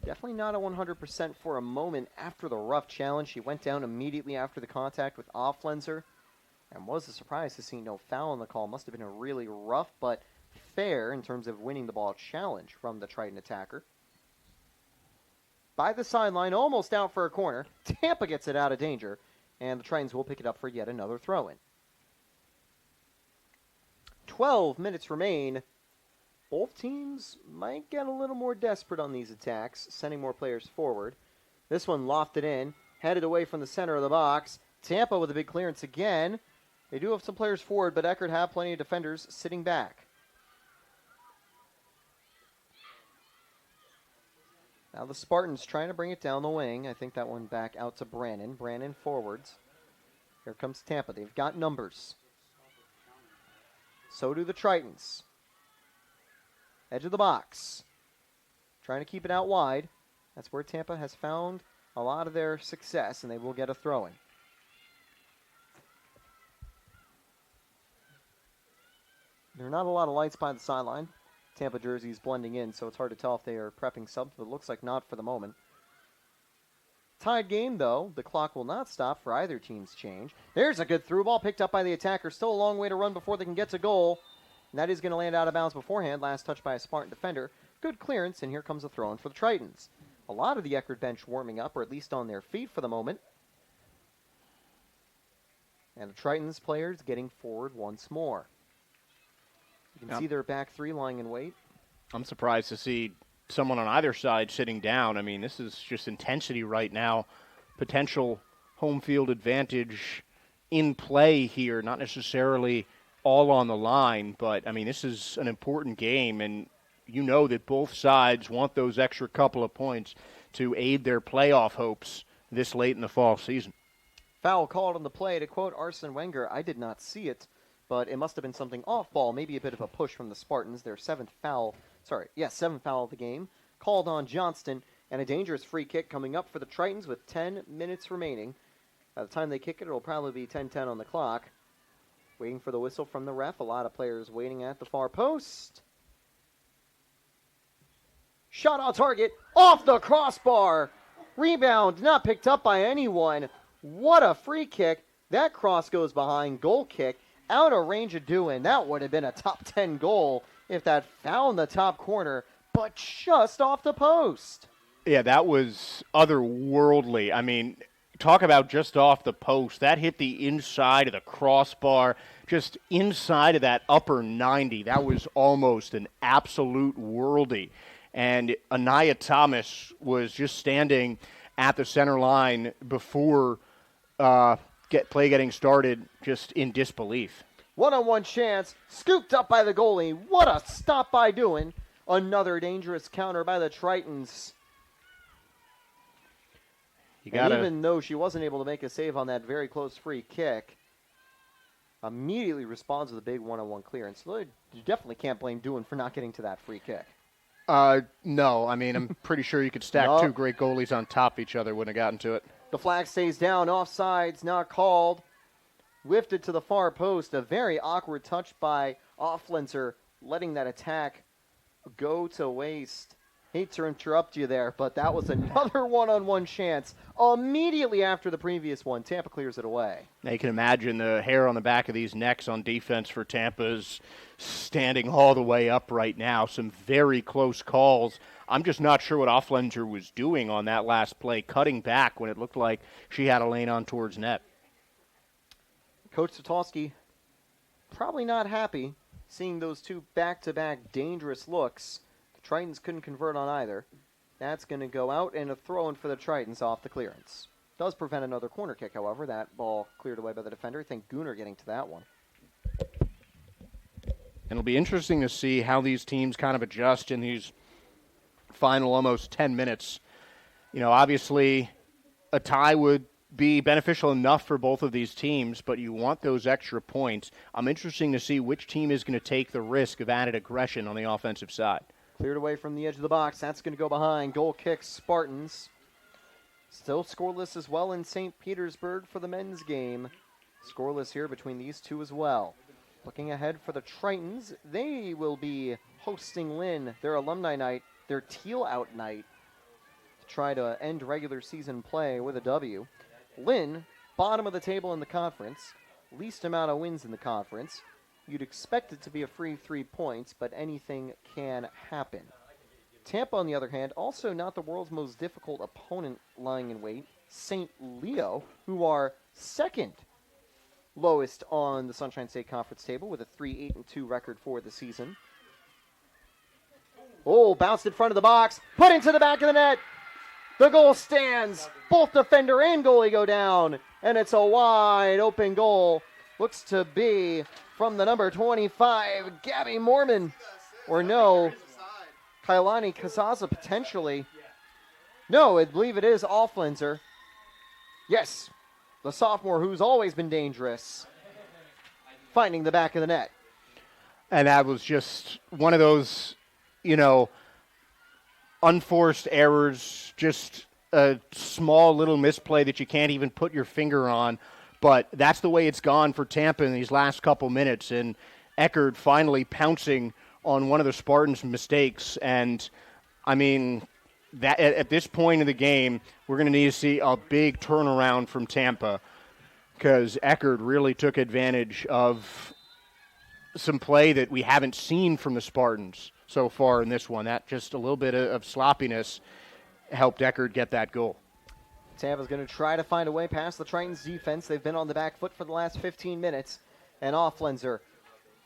S2: definitely not at 100% for a moment after the rough challenge. She went down immediately after the contact with Offlenser, and was a surprise to see no foul on the call. Must have been a really rough but fair in terms of winning the ball challenge from the Triton attacker. By the sideline, almost out for a corner. Tampa gets it out of danger, and the Tritons will pick it up for yet another throw-in. 12 minutes remain. Both teams might get a little more desperate on these attacks, sending more players forward. This one lofted in, headed away from the center of the box. Tampa with a big clearance again. They do have some players forward, but Eckerd have plenty of defenders sitting back. Now the Spartans trying to bring it down the wing. I think that one back out to Brannon. Brannon forwards. Here comes Tampa. They've got numbers. So do the Tritons. Edge of the box. Trying to keep it out wide. That's where Tampa has found a lot of their success, and they will get a throw-in. There are not a lot of lights by the sideline. Tampa jerseys blending in, so it's hard to tell if they are prepping something, but it looks like not for the moment. Tied game, though. The clock will not stop for either team's change. There's a good through ball picked up by the attacker. Still a long way to run before they can get to goal. And that is going to land out of bounds beforehand. Last touch by a Spartan defender. Good clearance, and here comes a throw-in for the Tritons. A lot of the Eckerd bench warming up, or at least on their feet for the moment. And the Tritons players getting forward once more. You can see their back three lying in wait.
S1: I'm surprised to see someone on either side sitting down. I mean, this is just intensity right now. Potential home field advantage in play here, not necessarily all on the line, but, I mean, this is an important game, and you know that both sides want those extra couple of points to aid their playoff hopes this late in the fall season.
S2: Foul called on the play. To quote Arsene Wenger, I did not see it, but it must have been something off ball, maybe a bit of a push from the Spartans. Their seventh foul of the game. Called on Johnston, and a dangerous free kick coming up for the Tritons with 10 minutes remaining. By the time they kick it, it'll probably be 10:10 on the clock. Waiting for the whistle from the ref. A lot of players waiting at the far post. Shot on target, off the crossbar. Rebound, not picked up by anyone. What a free kick. That cross goes behind, goal kick. Out of range of doing. That would have been a top 10 goal if that found the top corner, but just off the post.
S1: Yeah, that was otherworldly. I mean, talk about just off the post. That hit the inside of the crossbar, just inside of that upper 90. That was almost an absolute worldie. And Anaya Thomas was just standing at the center line before play getting started, just in disbelief.
S2: One-on-one chance, scooped up by the goalie. What a stop by doing. Another dangerous counter by the Tritons. And even though she wasn't able to make a save on that very close free kick, immediately responds with a big one-on-one clearance. So you definitely can't blame Doohan for not getting to that free kick.
S1: No. I mean, I'm pretty sure you could stack two great goalies on top of each other, wouldn't have gotten to it.
S2: The flag stays down. Offsides, not called. Whiffed it to the far post. A very awkward touch by Offlenser, letting that attack go to waste. Hate to interrupt you there, but that was another one-on-one chance immediately after the previous one. Tampa clears it away.
S1: Now you can imagine the hair on the back of these necks on defense for Tampa is standing all the way up right now. Some very close calls. I'm just not sure what Offlenser was doing on that last play, cutting back when it looked like she had a lane on towards net.
S2: Coach Satowski probably not happy seeing those two back-to-back dangerous looks. Tritons couldn't convert on either. That's going to go out, and a throw-in for the Tritons off the clearance. Does prevent another corner kick, however. That ball cleared away by the defender. I think Gooner getting to that one.
S1: And it'll be interesting to see how these teams kind of adjust in these final almost 10 minutes. You know, obviously a tie would be beneficial enough for both of these teams, but you want those extra points. I'm interested to see which team is going to take the risk of added aggression on the offensive side.
S2: Cleared away from the edge of the box. That's going to go behind. Goal kick, Spartans. Still scoreless as well in St. Petersburg for the men's game. Scoreless here between these two as well. Looking ahead for the Tritons, they will be hosting Lynn, their alumni night, their teal out night, to try to end regular season play with a W. Lynn, bottom of the table in the conference, least amount of wins in the conference. You'd expect it to be a free 3 points, but anything can happen. Tampa, on the other hand, also not the world's most difficult opponent lying in wait. St. Leo, who are second lowest on the Sunshine State Conference table with a 3-8-2 record for the season. Oh, bounced in front of the box, put into the back of the net. The goal stands. Both defender and goalie go down, and it's a wide open goal. Looks to be from the number 25, Gabby Mormon. Or no, Kailani Kazaza potentially. No, I believe it is Offlenser. Yes, the sophomore who's always been dangerous. Finding the back of the net.
S1: And that was just one of those, you know, unforced errors, just a small little misplay that you can't even put your finger on. But that's the way it's gone for Tampa in these last couple minutes. And Eckerd finally pouncing on one of the Spartans' mistakes. And, I mean, that at this point in the game, we're going to need to see a big turnaround from Tampa because Eckerd really took advantage of some play that we haven't seen from the Spartans. so far in this one. That just a little bit of sloppiness helped Eckerd get that goal.
S2: Tampa's going to try to find a way past the Tritons' defense. They've been on the back foot for the last 15 minutes. And Offlenser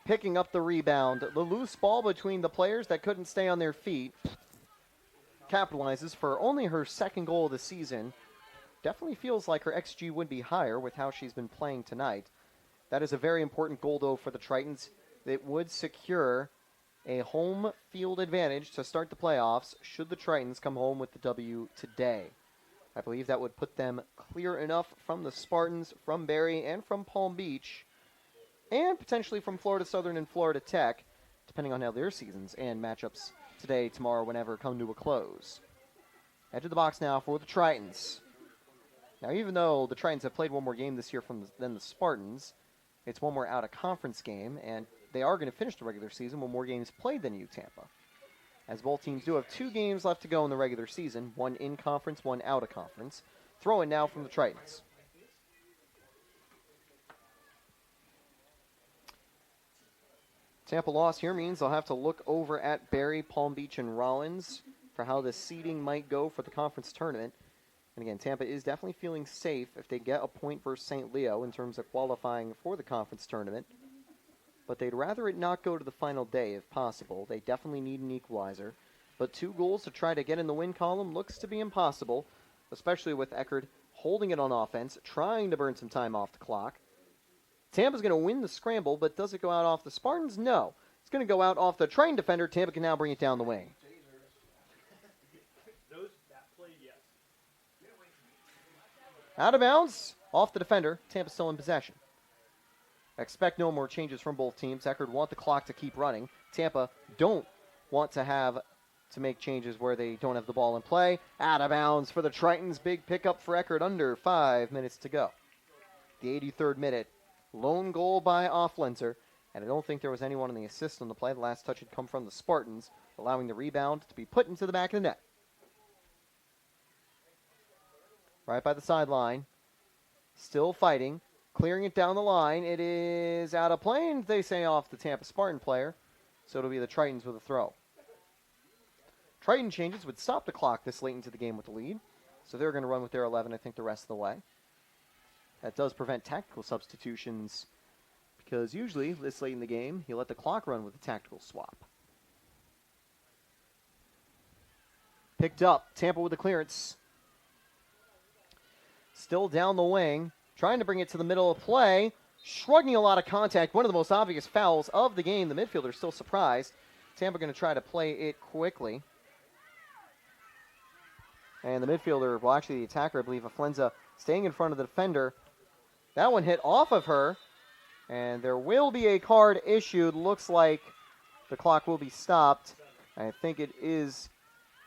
S2: picking up the rebound. The loose ball between the players that couldn't stay on their feet. Capitalizes for only her second goal of the season. Definitely feels like her XG would be higher with how she's been playing tonight. That is a very important goal, though, for the Tritons. It would secure a home field advantage to start the playoffs should the Tritons come home with the W today. I believe that would put them clear enough from the Spartans, from Barry, and from Palm Beach, and potentially from Florida Southern and Florida Tech, depending on how their seasons and matchups today, tomorrow, whenever come to a close. Edge of the box now for the Tritons. Now, even though the Tritons have played one more game this year than the Spartans, it's one more out-of-conference game, and they are going to finish the regular season with more games played than you, Tampa. As both teams do have 2 games left to go in the regular season, one in conference, one out of conference. Throw in now from the Tritons. Tampa loss here means they'll have to look over at Barry, Palm Beach, and Rollins for how the seeding might go for the conference tournament. And again, Tampa is definitely feeling safe if they get a point versus St. Leo in terms of qualifying for the conference tournament. But they'd rather it not go to the final day if possible. They definitely need an equalizer. But 2 goals to try to get in the win column looks to be impossible, especially with Eckerd holding it on offense, trying to burn some time off the clock. Tampa's going to win the scramble, but does it go out off the Spartans? No. It's going to go out off the train defender. Tampa can now bring it down the wing. Out of bounds, off the defender. Tampa still in possession. Expect no more changes from both teams. Eckerd want the clock to keep running. Tampa don't want to make changes where they don't have the ball in play. Out of bounds for the Tritons. Big pickup for Eckerd under 5 minutes to go. The 83rd minute. Lone goal by Offlenser. And I don't think there was anyone on the assist on the play. The last touch had come from the Spartans, allowing the rebound to be put into the back of the net. Right by the sideline. Still fighting. Clearing it down the line. It is out of play, and they say off the Tampa Spartan player. So it'll be the Tritons with a throw. Triton changes would stop the clock this late into the game with the lead. So they're going to run with their 11, I think, the rest of the way. That does prevent tactical substitutions because usually this late in the game, you let the clock run with a tactical swap. Picked up. Tampa with the clearance. Still down the wing. Trying to bring it to the middle of play. Shrugging a lot of contact. One of the most obvious fouls of the game. The midfielder still surprised. Tampa going to try to play it quickly. And the midfielder, well, actually the attacker, I believe, Aflenza, staying in front of the defender. That one hit off of her. And there will be a card issued. Looks like the clock will be stopped. I think it is...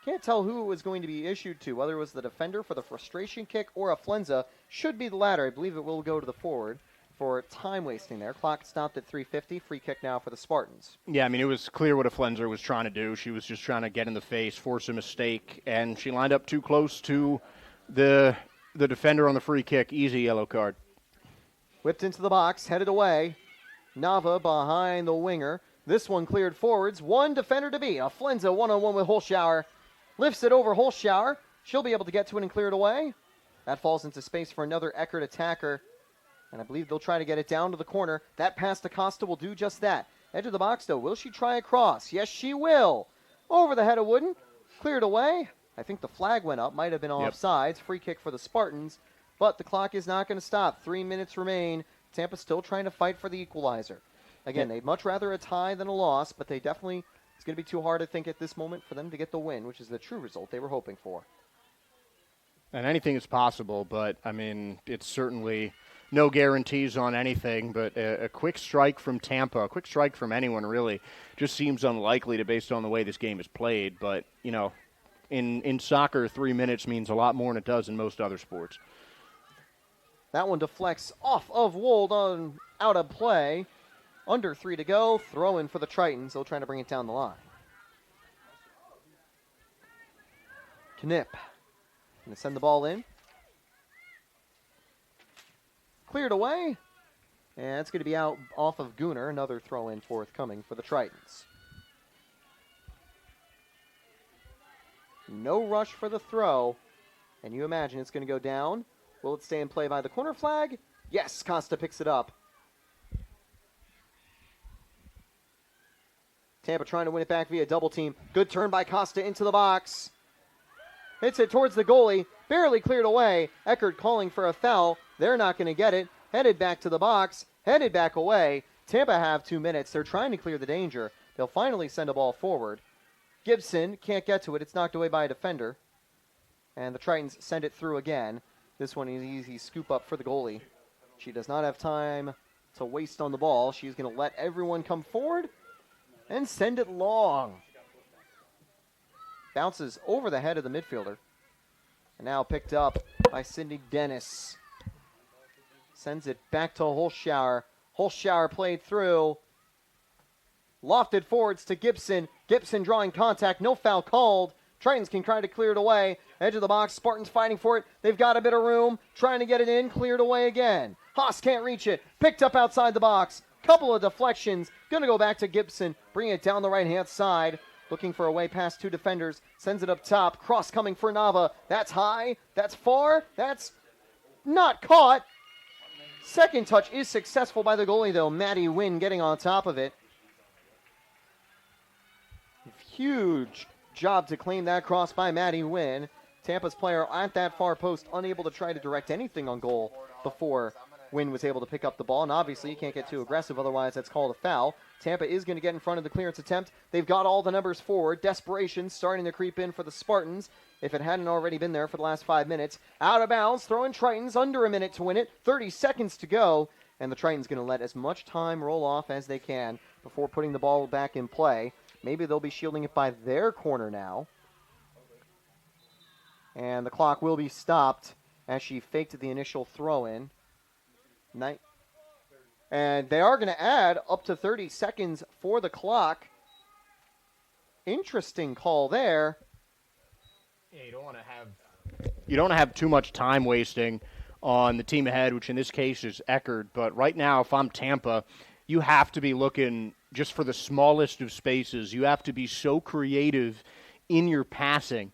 S2: Can't tell who it was going to be issued to, whether it was the defender for the frustration kick or Aflenza. Should be the latter. I believe it will go to the forward for time wasting there. Clock stopped at 3:50. Free kick now for the Spartans.
S1: Yeah, I mean, it was clear what Aflenser was trying to do. She was just trying to get in the face, force a mistake, and she lined up too close to the defender on the free kick. Easy yellow card.
S2: Whipped into the box, headed away. Nava behind the winger. This one cleared forwards. One defender to beat. Aflenza one-on-one with Holschauer. Lifts it over Holschauer. She'll be able to get to it and clear it away. That falls into space for another Eckerd attacker. And I believe they'll try to get it down to the corner. That pass to Costa will do just that. Edge of the box, though. Will she try a cross? Yes, she will. Over the head of Wooden. Cleared away. I think the flag went up. Might have been offsides. Free kick for the Spartans. But the clock is not going to stop. 3 minutes remain. Tampa still trying to fight for the equalizer. Again, they'd much rather a tie than a loss, but they definitely... It's going to be too hard, I think, at this moment for them to get the win, which is the true result they were hoping for.
S1: And anything is possible, but, I mean, it's certainly no guarantees on anything. But a quick strike from Tampa, a quick strike from anyone, really, just seems unlikely based on the way this game is played. But, you know, in soccer, 3 minutes means a lot more than it does in most other sports.
S2: That one deflects off of Wold on out of play. Under 3 to go. Throw in for the Tritons. They'll try to bring it down the line. Knipp. Going to send the ball in. Cleared away. And it's going to be out off of Gooner. Another throw in forthcoming for the Tritons. No rush for the throw. And you imagine it's going to go down. Will it stay in play by the corner flag? Yes, Costa picks it up. Tampa trying to win it back via double team. Good turn by Costa into the box. Hits it towards the goalie. Barely cleared away. Eckerd calling for a foul. They're not going to get it. Headed back to the box. Headed back away. Tampa have 2 minutes. They're trying to clear the danger. They'll finally send a ball forward. Gibson can't get to it. It's knocked away by a defender. And the Tritons send it through again. This one is easy scoop up for the goalie. She does not have time to waste on the ball. She's going to let everyone come forward and send it long. Bounces over the head of the midfielder. And now picked up by Sydney Dennis. Sends it back to Holschauer. Holschauer played through. Lofted forwards to Gibson. Gibson drawing contact. No foul called. Tritons can try to clear it away. Edge of the box. Spartans fighting for it. They've got a bit of room. Trying to get it in. Cleared away again. Haas can't reach it. Picked up outside the box. Couple of deflections. Going to go back to Gibson. Bring it down the right-hand side. Looking for a way past 2 defenders. Sends it up top. Cross coming for Nava. That's high. That's far. That's not caught. Second touch is successful by the goalie, though. Maddie Wynn getting on top of it. Huge job to claim that cross by Maddie Wynn. Tampa's player at that far post, unable to try to direct anything on goal before Wynn was able to pick up the ball. And obviously, you can't get too aggressive, otherwise that's called a foul. Tampa is going to get in front of the clearance attempt. They've got all the numbers forward. Desperation starting to creep in for the Spartans, if it hadn't already been there for the last 5 minutes. Out of bounds, throwing Tritons, under a minute to win it. 30 seconds to go. And the Tritons going to let as much time roll off as they can before putting the ball back in play. Maybe they'll be shielding it by their corner now. And the clock will be stopped as she faked the initial throw-in. And they are going to add up to 30 seconds for the clock. Interesting call there.
S1: Yeah, you don't want to have too much time wasting on the team ahead, which in this case is Eckerd. But right now, if I'm Tampa, you have to be looking just for the smallest of spaces. You have to be so creative in your passing.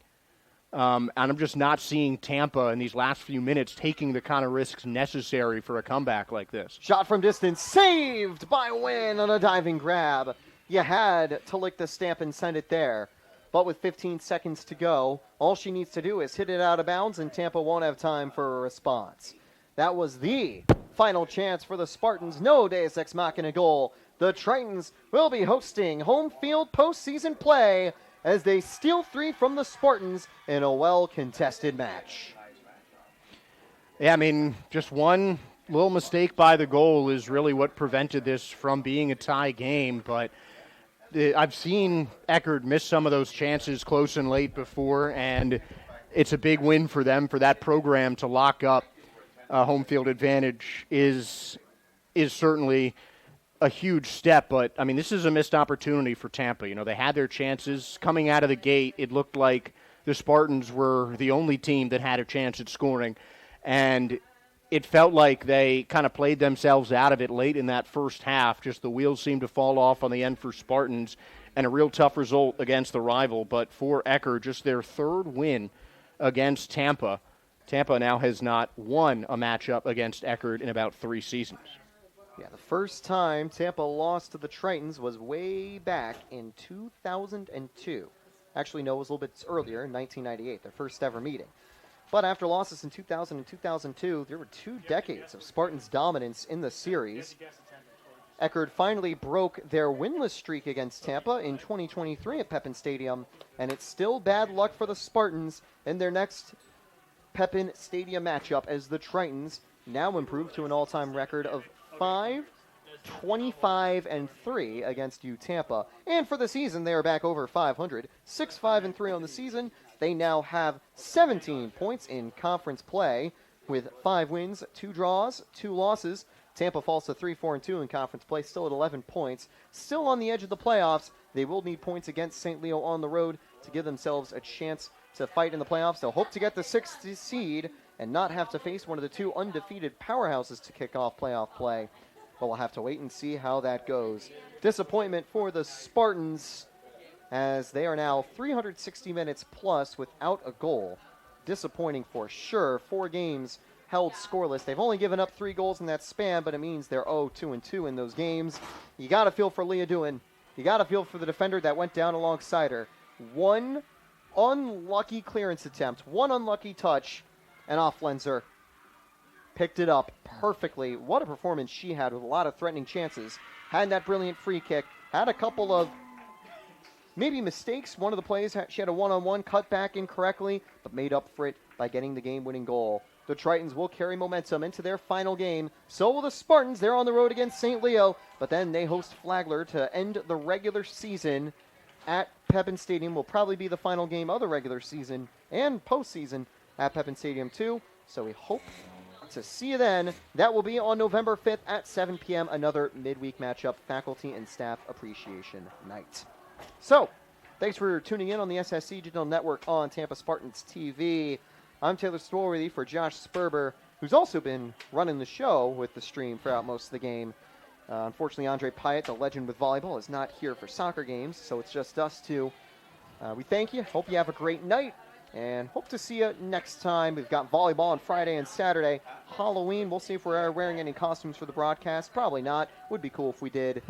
S1: And I'm just not seeing Tampa in these last few minutes taking the kind of risks necessary for a comeback like this.
S2: Shot from distance, saved by Wynn on a diving grab. You had to lick the stamp and send it there. But with 15 seconds to go, all she needs to do is hit it out of bounds, and Tampa won't have time for a response. That was the final chance for the Spartans. No Deus Ex Machina goal. The Tritons will be hosting home field postseason play as they steal 3 from the Spartans in a well-contested match.
S1: Yeah, I mean, just one little mistake by the goal is really what prevented this from being a tie game, but I've seen Eckerd miss some of those chances close and late before, and it's a big win for them, for that program to lock up home field advantage is certainly a huge step, but, I mean, this is a missed opportunity for Tampa. You know, they had their chances. Coming out of the gate, it looked like the Spartans were the only team that had a chance at scoring, and it felt like they kind of played themselves out of it late in that first half. Just the wheels seemed to fall off on the end for Spartans, and a real tough result against the rival. But for Eckerd, just their third win against Tampa. Tampa now has not won a matchup against Eckerd in about 3 seasons.
S2: Yeah, the first time Tampa lost to the Tritons was way back in 2002. Actually, no, it was a little bit earlier, in 1998, their first ever meeting. But after losses in 2000 and 2002, there were 2 decades of Spartans' dominance in the series. Eckerd finally broke their winless streak against Tampa in 2023 at Pepin Stadium, and it's still bad luck for the Spartans in their next Pepin Stadium matchup as the Tritons now improve to an all-time record of 25-3 against Tampa. And for the season, they are back over 500. 6-5-3 on the season. They now have 17 points in conference play with 5 wins, 2 draws, 2 losses. Tampa falls to 3-4-2 in conference play, still at 11 points. Still on the edge of the playoffs. They will need points against St. Leo on the road to give themselves a chance to fight in the playoffs. They'll hope to get the 6th seed and not have to face one of the 2 undefeated powerhouses to kick off playoff play. But we'll have to wait and see how that goes. Disappointment for the Spartans as they are now 360 minutes plus without a goal. Disappointing for sure. 4 games held scoreless. They've only given up 3 goals in that span, but it means they're 0-2-2 in those games. You got to feel for Leah Doohan. You got to feel for the defender that went down alongside her. One unlucky clearance attempt, one unlucky touch, and Offlenser picked it up perfectly. What a performance she had with a lot of threatening chances. Had that brilliant free kick. Had a couple of maybe mistakes. One of the plays, she had a one-on-one, cut back incorrectly, but made up for it by getting the game-winning goal. The Tritons will carry momentum into their final game. So will the Spartans. They're on the road against St. Leo, but then they host Flagler to end the regular season at Pepin Stadium. Will probably be the final game of the regular season and postseason at Pepin Stadium too. So we hope to see you then. That will be on November 5th at 7 p.m. Another midweek matchup, faculty and staff appreciation night. So, thanks for tuning in on the SSC Digital Network on Tampa Spartans TV. I'm Taylor Stolworthy for Josh Sperber, who's also been running the show with the stream throughout most of the game. Unfortunately, Andre Pyatt, the legend with volleyball, is not here for soccer games, so it's just us two. We thank you. Hope you have a great night, and hope to see you next time. We've got volleyball on Friday and Saturday. Halloween, we'll see if we're wearing any costumes for the broadcast. Probably not. Would be cool if we did.